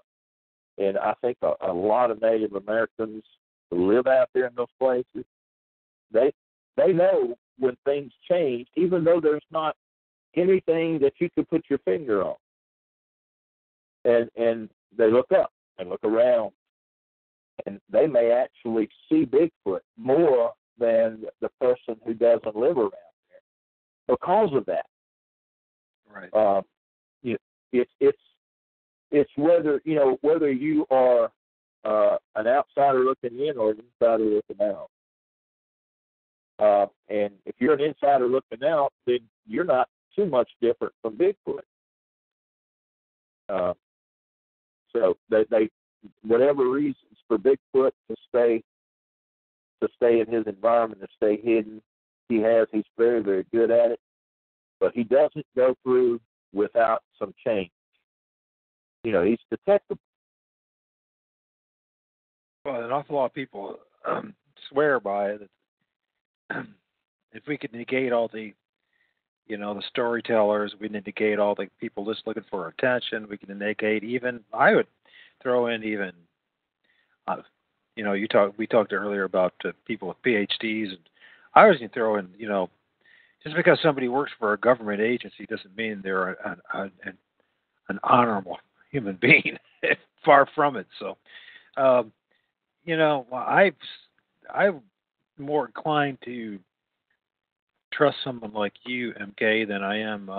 And I think a lot of Native Americans who live out there in those places, they know when things change, even though there's not anything that you could put your finger on. And they look up and look around, and they may actually see Bigfoot more than the person who doesn't live around there because of that. Right. It's whether you are an outsider looking in or an insider looking out. And if you're an insider looking out, then you're not too much different from Bigfoot. So they whatever reasons for Bigfoot to stay in his environment, to stay hidden, he's very, very good at it. But he doesn't go through without some change. You know, he's detectable. Well, an awful lot of people swear by it. If we could negate all the storytellers, we negate all the people just looking for attention. We can negate even. I would throw in even. We talked earlier about people with PhDs, and I was going to throw in. Just because somebody works for a government agency doesn't mean they're an honorable human being. Far from it. So, I'm more inclined to trust someone like you, MK, than I am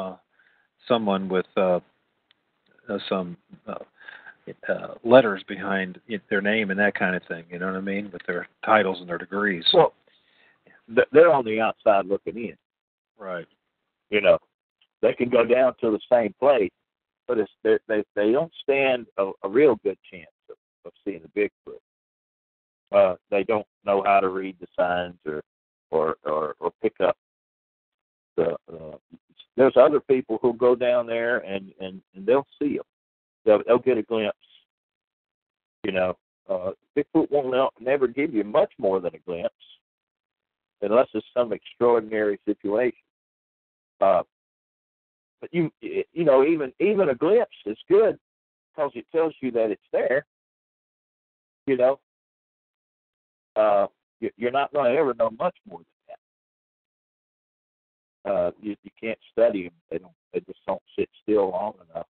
someone with some letters behind their name and that kind of thing. You know what I mean? With their titles and their degrees. Well, they're on the outside looking in. Right. They can go down to the same place but they don't stand a real good chance of seeing a Bigfoot. They don't know how to read the signs or pick up the. There's other people who go down there and they'll see them. They'll get a glimpse. You know, Bigfoot won't never give you much more than a glimpse, unless it's some extraordinary situation. But you know, even a glimpse is good because it tells you that it's there. You know, you're not going to ever know much more than that. You can't study them; they just don't sit still long enough.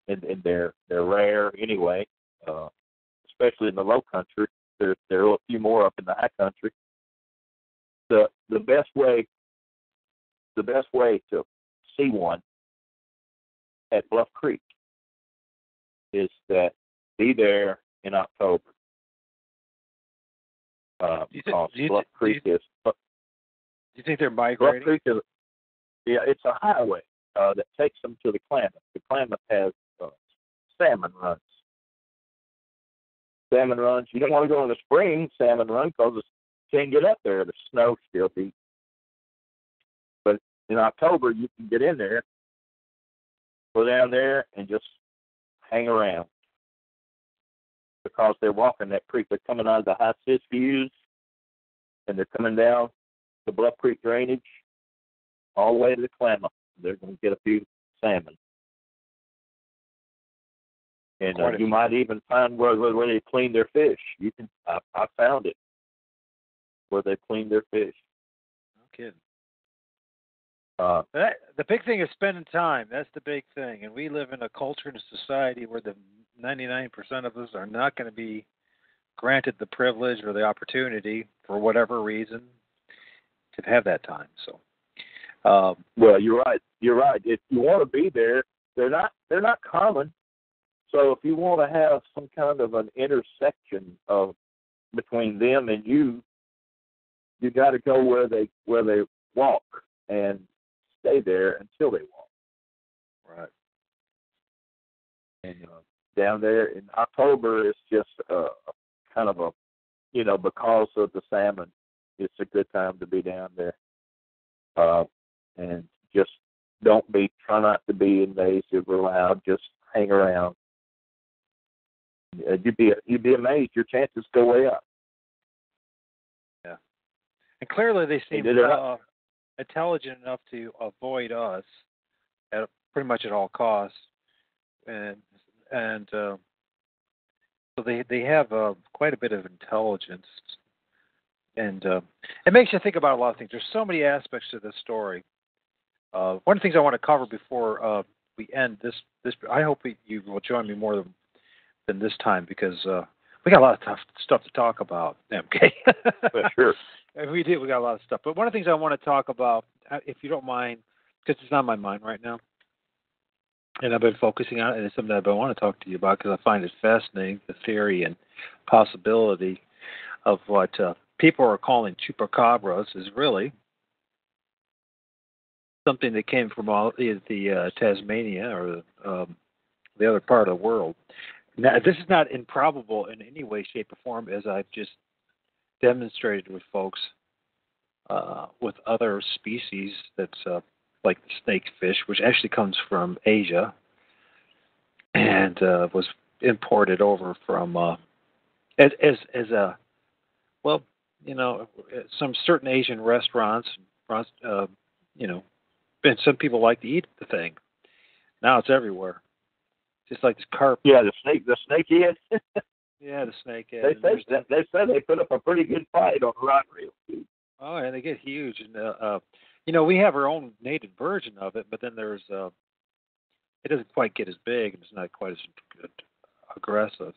And they're rare anyway, especially in the low country. There are a few more up in the high country. The best way to see one at Bluff Creek is that be there in October. Because Bluff Creek is. Do you think they're migrating? Bluff Creek is, it's a highway that takes them to the Klamath. The Klamath has salmon runs. Salmon runs. You don't want to go in the spring salmon run because you can't get up there. The snow's still deep. But in October, you can get in there, go down there, and just hang around because they're walking that creek. They're coming out of the high Siskiyous, and they're coming down the Bluff Creek drainage all the way to the Klamath. They're going to get a few salmon. And you might even find where they clean their fish. I found it where they clean their fish. No kidding. The big thing is spending time. That's the big thing. And we live in a culture and a society where the 99% of us are not going to be granted the privilege or the opportunity, for whatever reason, to have that time. So, well, you're right. You're right. If you want to be there, they're not common. So if you want to have some kind of an intersection between them and you got to go where they walk and stay there until they walk. Right. And down there in October, it's just kind of because of the salmon, it's a good time to be down there. And just try not to be invasive or loud. Just hang around. You'd be amazed. Your chances go way up. Yeah, and clearly they seem intelligent enough to avoid us at pretty much at all costs, and so they have quite a bit of intelligence, and it makes you think about a lot of things. There's so many aspects to this story. One of the things I want to cover before we end this, I hope you will join me more than this time, because we got a lot of tough stuff to talk about, MK. Sure. We do. We got a lot of stuff. But one of the things I want to talk about, if you don't mind, because it's on my mind right now, and I've been focusing on it, and it's something that I want to talk to you about because I find it fascinating, the theory and possibility of what people are calling chupacabras is really something that came from the Tasmania or the other part of the world. Now, this is not improbable in any way, shape, or form, as I've just demonstrated with folks with other species that's like the snakefish, which actually comes from Asia and was imported over from as a some certain Asian restaurants, and some people like to eat the thing. Now it's everywhere. Just like this carp. Yeah, the snakehead. Yeah, the snakehead. They said they put up a pretty good fight on the rod reel too. Oh, yeah, they get huge, and we have our own native version of it, but then there's it doesn't quite get as big, and it's not quite as aggressive.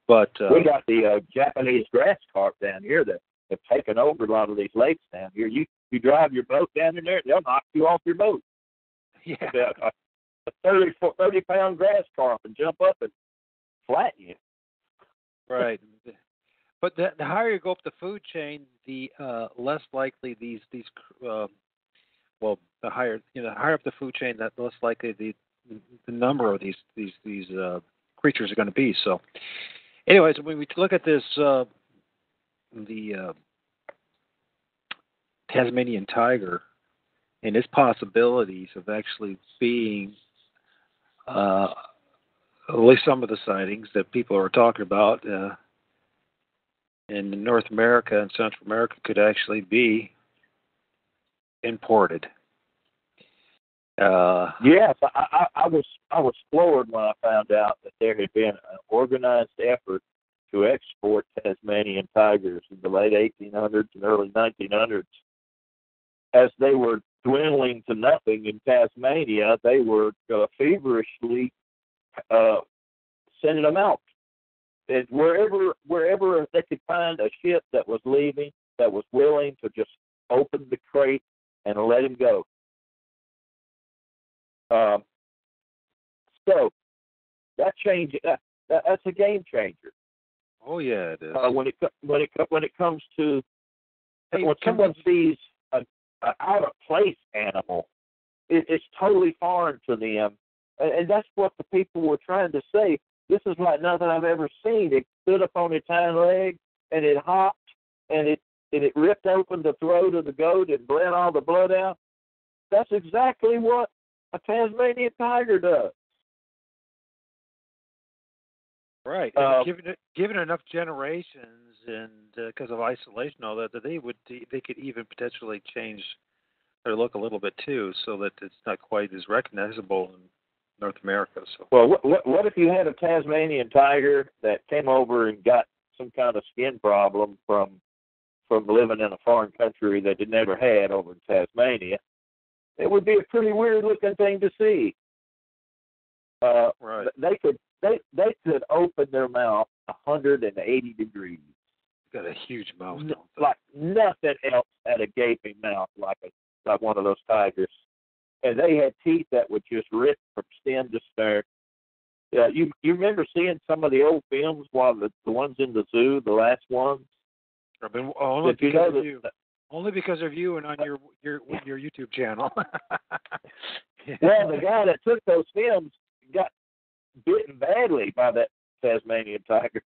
But we got the Japanese grass carp down here that have taken over a lot of these lakes down here. You drive your boat down in there, they'll knock you off your boat. Yeah. A 30-pound grass carp and jump up and flatten you. Right. But the higher you go up the food chain, the less likely these well, the higher up the food chain, that less likely the number of these creatures are going to be. So, anyways, when we look at this, the Tasmanian tiger and its possibilities of actually being at least some of the sightings that people are talking about in North America and Central America could actually be imported. Yes, I was floored when I found out that there had been an organized effort to export Tasmanian tigers in the late 1800s and early 1900s. As they were dwindling to nothing in Tasmania, they were feverishly sending them out. And wherever they could find a ship that was leaving, that was willing to just open the crate and let him go. So that change that's a game changer. Oh yeah, it is. When it comes to when Hey, someone sees an out of place animal, it's totally foreign to them, and that's what the people were trying to say. This is like nothing I've ever seen. It stood up on its hind leg and it hopped and it ripped open the throat of the goat and bled all the blood out. That's exactly what a Tasmanian tiger does. right. Given enough generations, and because of isolation, all that, they could even potentially change their look a little bit too, so that it's not quite as recognizable in North America. So. Well, what if you had a Tasmanian tiger that came over and got some kind of skin problem from living in a foreign country that it never had over in Tasmania? It would be a pretty weird looking thing to see. Right. They could open their mouth 180 degrees. Got a huge mouth. Like nothing else had a gaping mouth like one of those tigers. And they had teeth that would just rip from stem to stern. You remember seeing some of the old films while the ones in the zoo, the last ones? I've been only because of you. Only because of you and on your YouTube channel. Well, the guy that took those films got bitten badly by that Tasmanian tiger.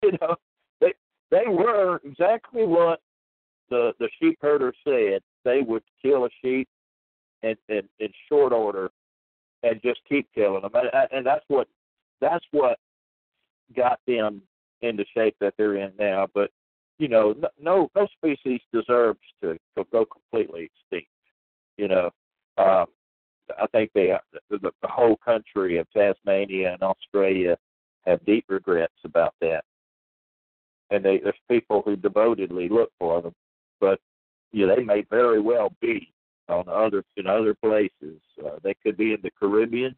You know, they were exactly what the sheep herder said. They would kill a sheep in short order and just keep killing them. And that's what got them in the shape that they're in now. But you know, no species deserves to go completely extinct. You know, I think the whole country of Tasmania and Australia have deep regrets about that. And there's people who devotedly look for them, but they may very well be in other places. They could be in the Caribbean.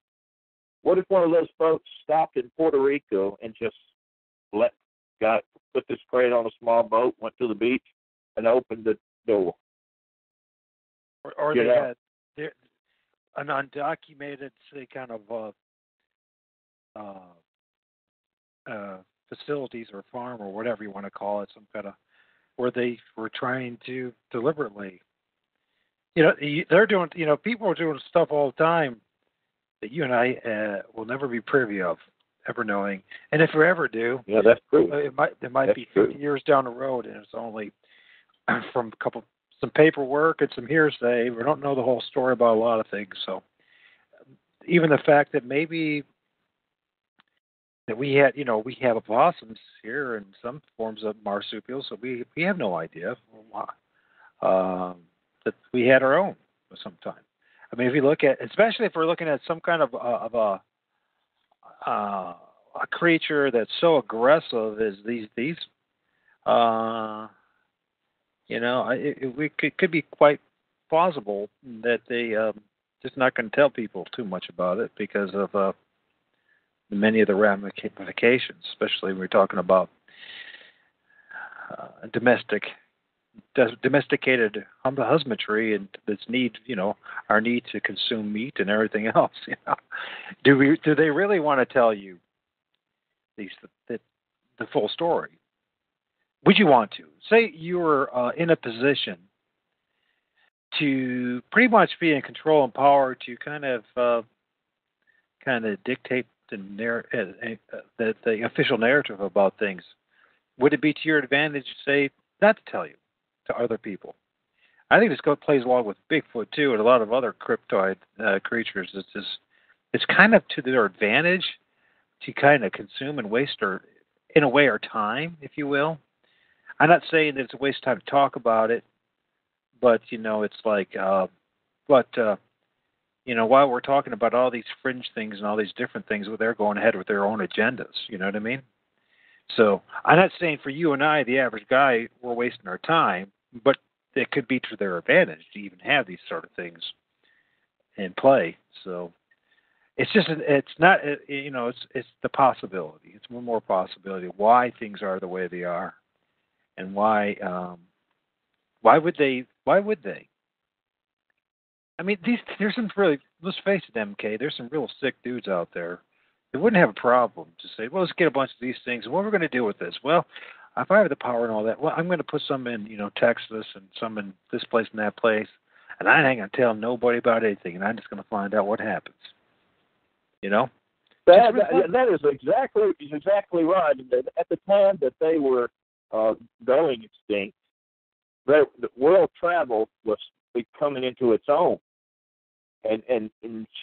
What if one of those folks stopped in Puerto Rico and just put this crate on a small boat, went to the beach, and opened the door? Or they had an undocumented, say, kind of facilities or farm or whatever you want to call it, some kind of where they were trying to deliberately, they're doing, people are doing stuff all the time that you and I will never be privy of, ever knowing. And if we ever do, yeah, that's true. It might be 50 years down the road, and it's only from some paperwork and some hearsay. We don't know the whole story about a lot of things. So even the fact that maybe that we have opossums here and some forms of marsupials, so we have no idea that we had our own for some time. I mean, if you look at, especially if we're looking at some kind of a creature that's so aggressive as these it could be quite plausible that they just not going to tell people too much about it because of many of the ramifications, especially when we're talking about domesticated husbandry and its need, our need to consume meat and everything else. Do they really want to tell you the full story? Would you want to? Say you were in a position to pretty much be in control and power to kind of dictate the official narrative about things. Would it be to your advantage to say not to tell you to other people? I think this plays along with Bigfoot too, and a lot of other cryptoid creatures. It's kind of to their advantage to kind of consume and waste in a way, our time, if you will. I'm not saying that it's a waste of time to talk about it, but it's like, while we're talking about all these fringe things and all these different things, they're going ahead with their own agendas. You know what I mean? So I'm not saying for you and I, the average guy, we're wasting our time, but it could be to their advantage to even have these sort of things in play. So it's just, it's not, it's the possibility. It's one more possibility of why things are the way they are, and why would they? I mean, there's some really, let's face it, MK, there's some real sick dudes out there. They wouldn't have a problem to say, well, let's get a bunch of these things. What are we going to do with this? Well, if I have the power and all that, well, I'm going to put some in, Texas and some in this place and that place, and I ain't going to tell nobody about anything, and I'm just going to find out what happens. That is exactly right. At the time that they were going extinct, the world travel was coming into its own, and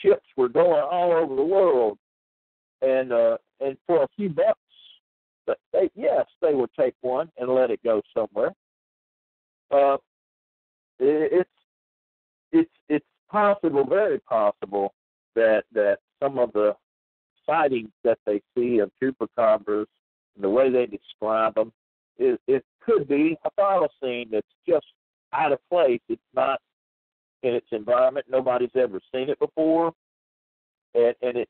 ships were going all over the world, and for a few bucks, they would take one and let it go somewhere. It's possible, very possible, that some of the sightings that they see of chupacabras, the way they describe them, it could be a thylacine that's just out of place. It's not in its environment. Nobody's ever seen it before, and they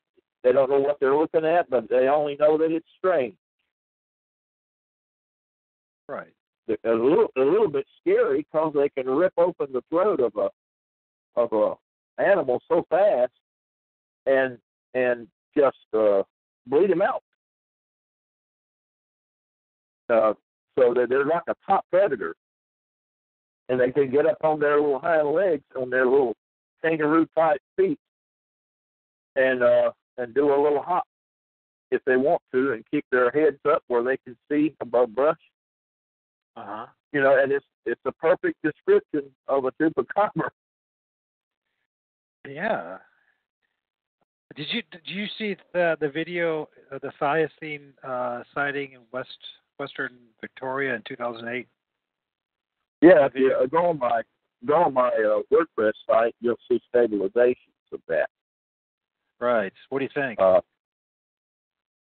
don't know what they're looking at, but they only know that it's strange. Right. A little bit scary because they can rip open the throat of a animal so fast and just bleed him out. So that they're like a top predator, and they can get up on their little hind legs, on their little kangaroo-type feet, and do a little hop if they want to, and keep their heads up where they can see above brush. Uh-huh. And it's a perfect description of a chupacabra. Yeah. Did you see the video of the thylacine sighting in Western Victoria in 2008? Yeah, if you go on my WordPress site, you'll see stabilizations of that. Right. What do you think?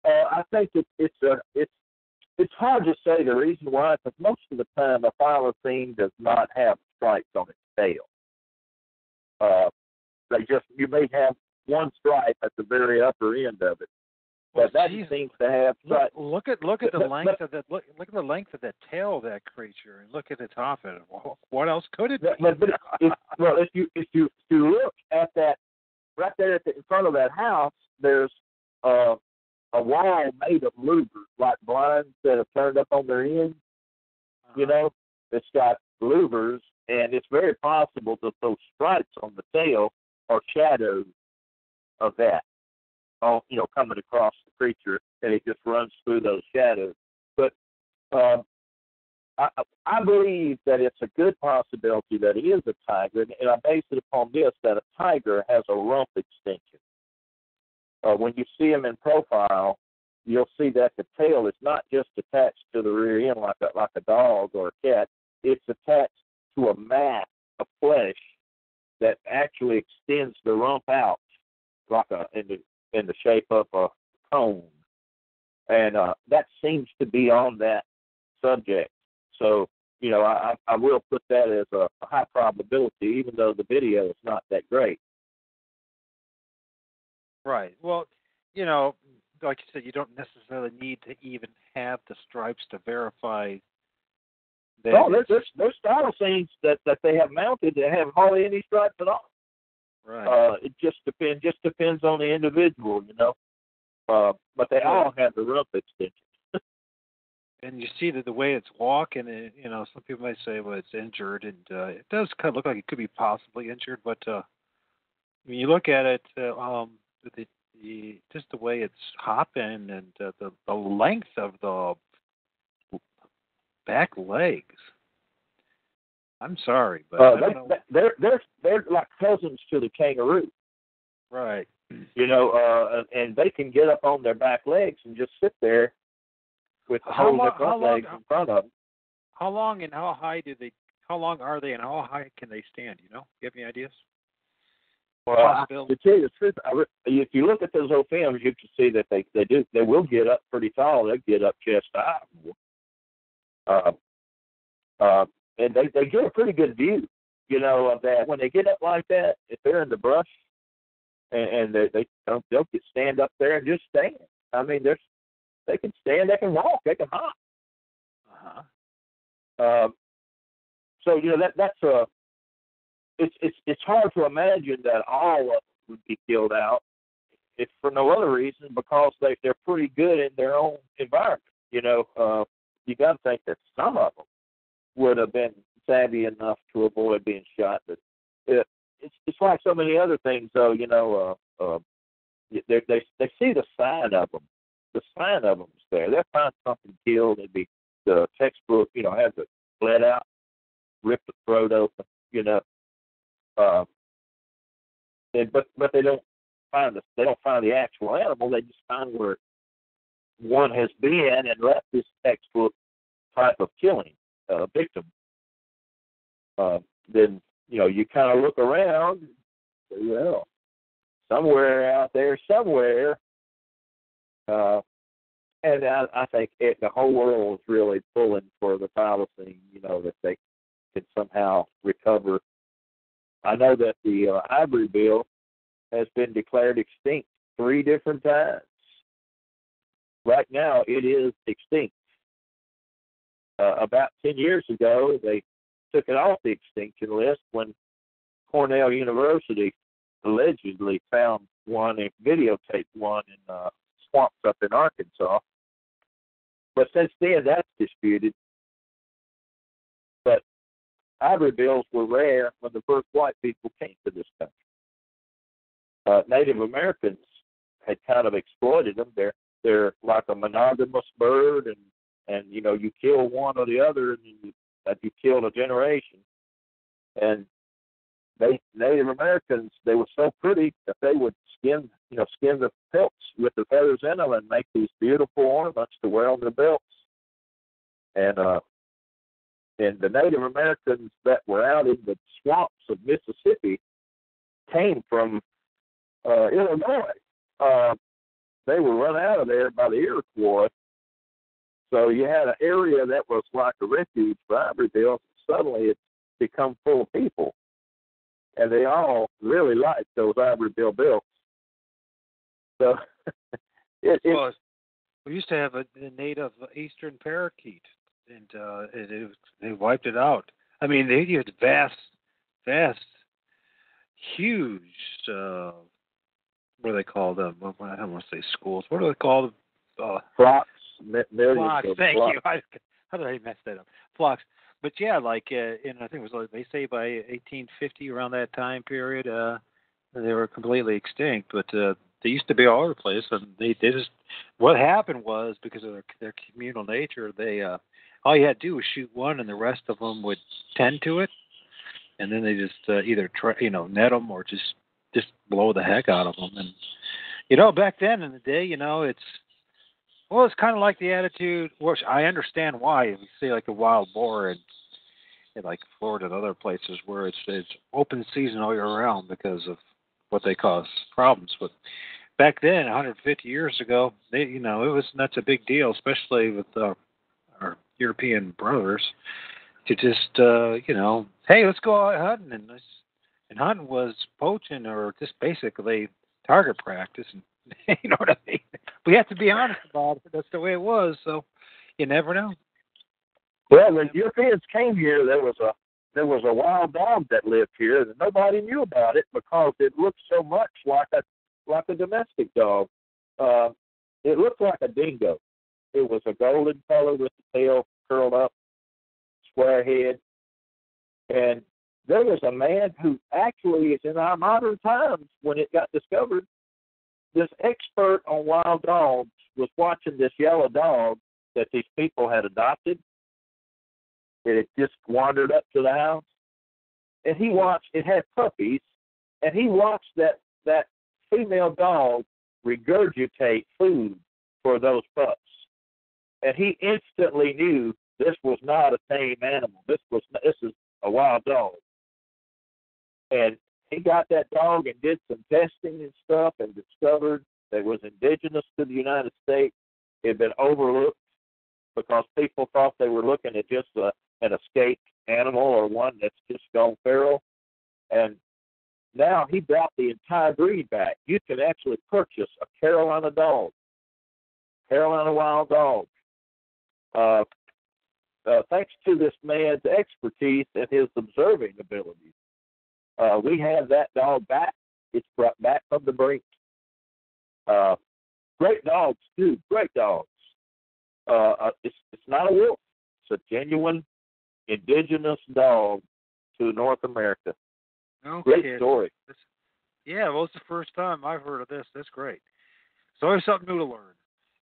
I think it's hard to say the reason why, because most of the time a thylacine does not have stripes on its tail. You may have one stripe at the very upper end of it, but that seems to have stripes. Look at the length of that. Look at the length of that tail of that creature, and look at its top end. What else could it be? If you look at that right there in front of that house, there's a wall made of louvers, like blinds that have turned up on their ends. It's got louvers, and it's very possible that those stripes on the tail are shadows of that, coming across the creature, and it just runs through those shadows. But I believe that it's a good possibility that it is a tiger, and I base it upon this, that a tiger has a rump extension. When you see them in profile, you'll see that the tail is not just attached to the rear end like a dog or a cat. It's attached to a mass of flesh that actually extends the rump out like in the shape of a cone, and that seems to be on that subject. So I will put that as a high probability, even though the video is not that great. Right. Well, like you said, you don't necessarily need to even have the stripes to verify that. No, there's thylacines that they have mounted that have hardly any stripes at all. Right. It just depends on the individual, but they all have the rump extension. and you see that the way it's walking, and some people might say, well, it's injured, and it does kind of look like it could be possibly injured, but when you look at it, just the way it's hopping and the length of the back legs. I'm sorry, but I don't know. They're like cousins to the kangaroo. Right. And they can get up on their back legs and just sit there with holding their front legs in front of them. How long and how high how long are they and how high can they stand, you have any ideas? Well, to tell you the truth, if you look at those old films, you can see that they will get up pretty tall. They'll get up chest high. And they get a pretty good view, of that. When they get up like that, if they're in the brush, and they'll stand up there and just stand. I mean, they can stand, they can walk, they can hop. So that's it's hard to imagine that all of them would be killed out, if for no other reason because they're pretty good in their own environment. You got to think that some of them would have been savvy enough to avoid being shot, but it's like so many other things, though. They see the sign of them. The sign of them's there. They'll find something killed. It'd be the textbook, has it bled out, rip the throat open, but they don't find the actual animal. They just find where one has been and left this textbook type of killing victim. Then you kind of look around and say, well, somewhere out there, somewhere, and I think the whole world is really pulling for the thylacine, that they can somehow recover. I know that the ivory bill has been declared extinct 3 different times. Right now, it is extinct. About 10 years ago, they took it off the extinction list when Cornell University allegedly found one and videotaped one in swamps up in Arkansas. But since then, that's disputed. But ivory bills were rare when the first white people came to this country. Native Americans had kind of exploited them. They're like a monogamous bird, and you kill one or the other, and you killed a generation. And Native Americans, they were so pretty that they would skin the pelts with the feathers in them and make these beautiful ornaments to wear on their belts. And the Native Americans that were out in the swamps of Mississippi came from Illinois. They were run out of there by the Iroquois. So you had an area that was like a refuge for ivory bills. Suddenly it's become full of people. And they all really liked those ivory bill belts. So we used to have a native eastern parakeet, and they wiped it out. I mean, they had vast, huge, what do they call them? I don't want to say schools. What do they call them? Flocks. Flocks. Thank you. How did I mess that up? Flocks. But yeah, I think it was they say by 1850, around that time period, they were completely extinct. But they used to be all over the place, and they just. What happened was because of their communal nature, they all you had to do was shoot one, and the rest of them would tend to it, and then they just either net them or just blow the heck out of them. And back then in the day, it's kind of like the attitude, which I understand why. You see, like a wild boar in like Florida and other places where it's open season all year round because of what they cause problems. But back then, 150 years ago, that's a big deal, especially with our European brothers, to just hey, let's go out hunting, and hunting was poaching or just basically target practice, and you know what I mean. We have to be honest about it. That's the way it was. So you never know. Well, when Europeans came here, there was a wild dog that lived here, and nobody knew about it because it looked so much like a domestic dog. It looked like a dingo. It was a golden color with the tail curled up, square head. And there was a man who actually is in our modern times when it got discovered. This expert on wild dogs was watching this yellow dog that these people had adopted. It had just wandered up to the house. And he watched, it had puppies, and he watched that female dog regurgitate food for those pups. And he instantly knew this was not a tame animal. This is a wild dog. And he got that dog and did some testing and stuff and discovered that it was indigenous to the United States. It had been overlooked because people thought they were looking at just an escaped animal or one that's just gone feral. And now he brought the entire breed back. You can actually purchase a Carolina dog, Carolina wild dog. Thanks to this man's expertise and his observing abilities, we have that dog back. It's brought back from the brink. Great dogs, too. Great dogs. It's not a wolf. It's a genuine indigenous dog to North America. Okay. Great story. Yeah, well, it's the first time I've heard of this. That's great. It's always something new to learn.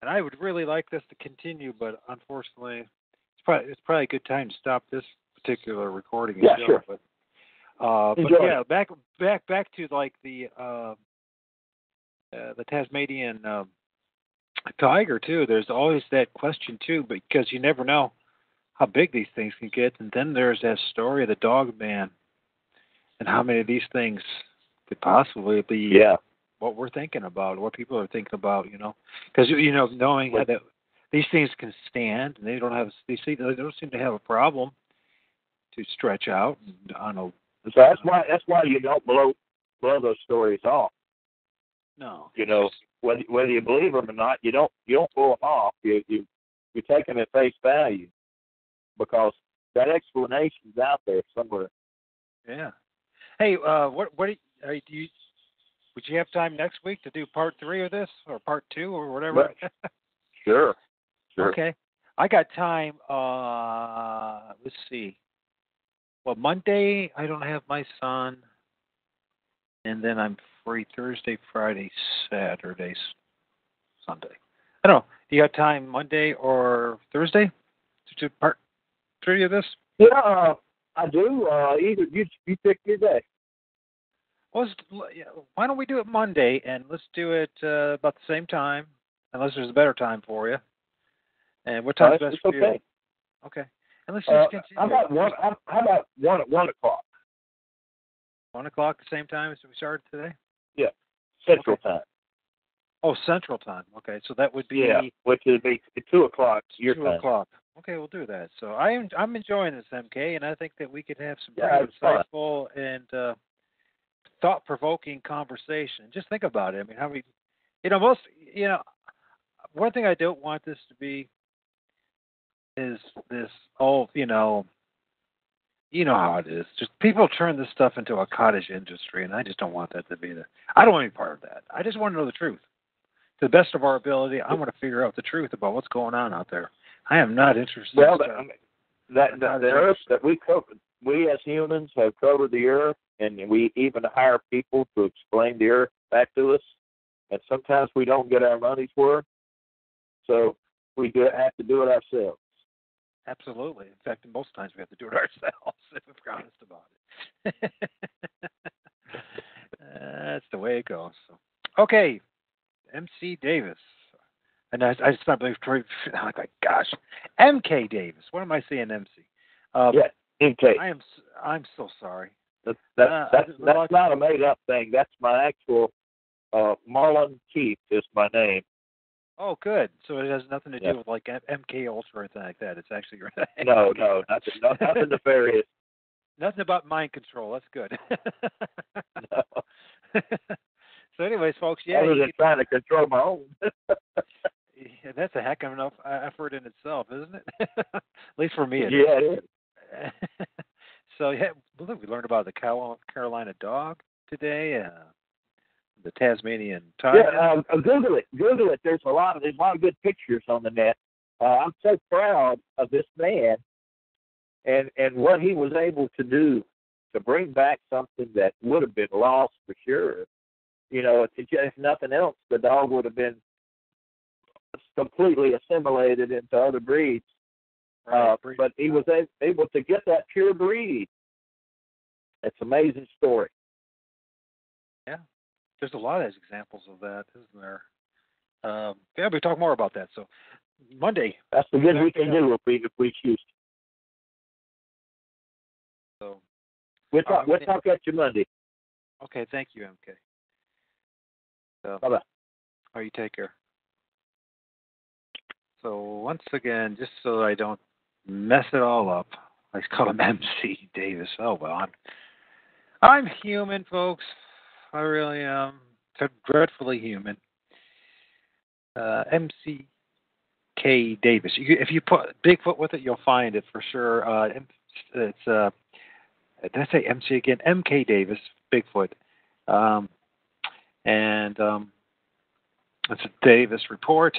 And I would really like this to continue, but unfortunately, it's probably a good time to stop this particular recording. Yeah, sure. But yeah, back to like the Tasmanian tiger too. There's always that question too, because you never know how big these things can get. And then there's that story of the dog man, and how many of these things could possibly be what we're thinking about, what people are thinking about. Because knowing that these things can stand, and they don't seem to have a problem to stretch out on a. So that's why you don't blow those stories off. No. Whether you believe them or not, you don't blow them off. You take them at face value, because that explanation's out there somewhere. Yeah. Hey, what do you would you have time next week to do part 3 of this, or part 2, or whatever? Sure. Okay. I got time. Let's see. Well, Monday I don't have my son, and then I'm free Thursday, Friday, Saturday, Sunday. I don't know. Do you have time Monday or Thursday to do part 3 of this? Yeah, I do. Either you pick your day. Well, why don't we do it Monday, and let's do it about the same time, unless there's a better time for you. And what time's best for you? Okay. And let's just continue. How about 1 at 1 o'clock? 1 o'clock, the same time as we started today? Yeah, Central Time. Oh, Central Time. Okay, so that would be which would be 2 o'clock your time. 2 o'clock. Okay, we'll do that. So I'm enjoying this, MK, and I think that we could have some very insightful and thought-provoking conversation. Just think about it. I mean, how we, one thing I don't want this to be is this. You know how it is. Just people turn this stuff into a cottage industry, and I just don't want that to be I don't want to be part of that. I just want to know the truth. To the best of our ability, I want to figure out the truth about what's going on out there. I am not interested. Well, the earth that we covered, we as humans have covered the earth, and we even hire people to explain the earth back to us. And sometimes we don't get our money's worth, so we have to do it ourselves. Absolutely. In fact, most times we have to do it ourselves, if we're honest about it. That's the way it goes. So, okay, MC Davis. And I just not believe Troy. I'm like, gosh, MK Davis. What am I saying, MC? MK. I'm so sorry. That's not a made up thing. That's my actual. Marlon Keith is my name. Oh, good. So it has nothing to do with like MK Ultra or anything like that. It's actually your name. No, nothing nefarious. Nothing about mind control. That's good. No. So, anyways, folks, other than trying to control my own. Yeah, that's a heck of enough effort in itself, isn't it? At least for me, it is. So, look, we learned about the Carolina dog today. The Tasmanian tiger. Yeah, Google it. There's a lot of good pictures on the net I'm so proud of this man and what he was able to do to bring back something that would have been lost for sure. You know, if nothing else, the dog would have been completely assimilated into other breeds. But he was able to get that pure breed. It's an amazing story. Yeah, there's a lot of examples of that, isn't there? Yeah, we talk more about that. So Monday. That's the good we can do if we choose. So we'll talk at you Monday. Okay, thank you, MK. So, bye-bye. Oh, you take care. So once again, just so I don't mess it all up, I call him MC Davis. Oh well, I'm human, folks. I really am. Dreadfully human. MC K Davis. If you put Bigfoot with it, you'll find it for sure. It's did I say MC again? MK Davis, Bigfoot, and it's a Davis Report.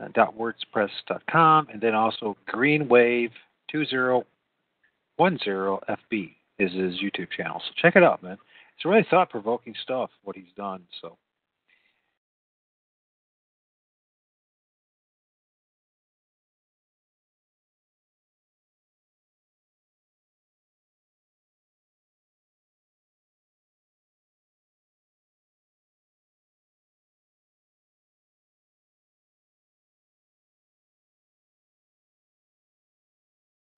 .wordpress.com, and then also Greenwave2010 FB is his YouTube channel. So check it out, man. It's really thought-provoking stuff, what he's done. So.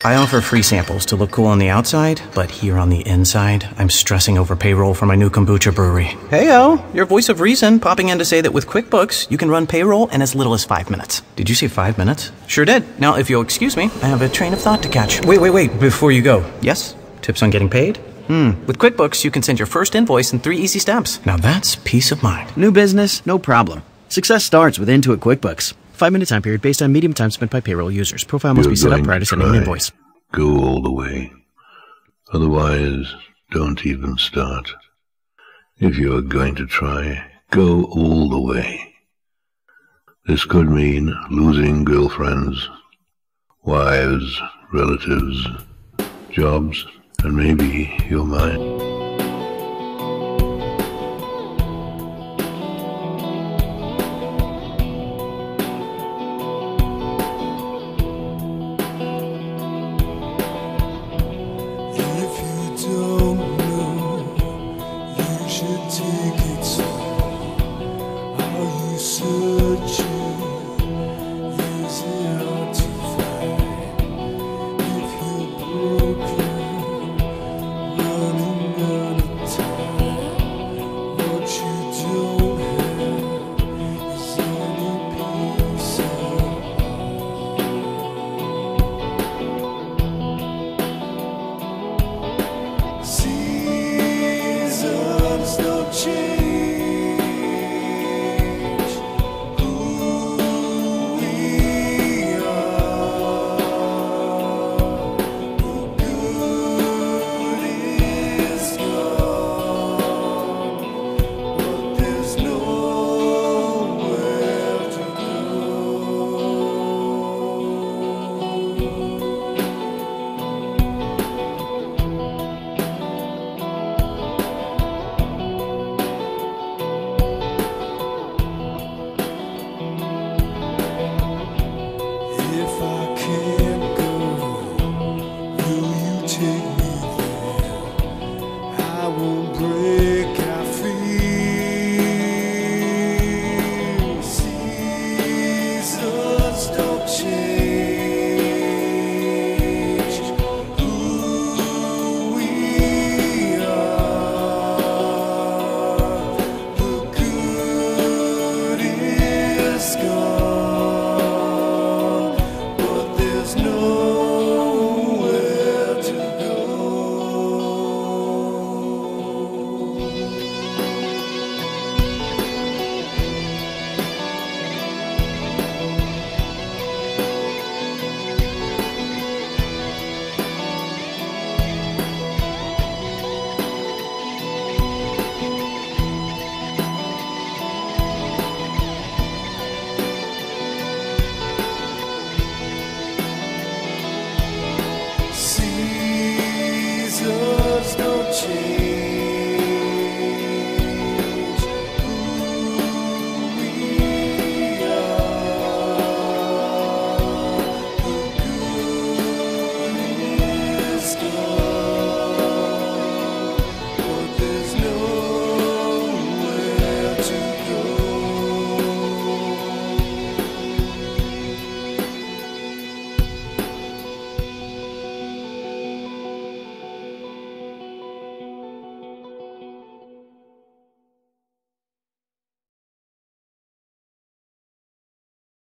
I offer free samples to look cool on the outside, but here on the inside, I'm stressing over payroll for my new kombucha brewery. Heyo, your voice of reason popping in to say that with QuickBooks, you can run payroll in as little as 5 minutes. Did you say 5 minutes? Sure did. Now, if you'll excuse me, I have a train of thought to catch. Wait, before you go. Yes? Tips on getting paid? With QuickBooks, you can send your first invoice in 3 easy steps. Now that's peace of mind. New business, no problem. Success starts with Intuit QuickBooks. 5-minute time period based on medium time spent by payroll users. Profile must be set up prior to sending an invoice. Go all the way. Otherwise, don't even start. If you are going to try, go all the way. This could mean losing girlfriends, wives, relatives, jobs, and maybe your mind. Broken.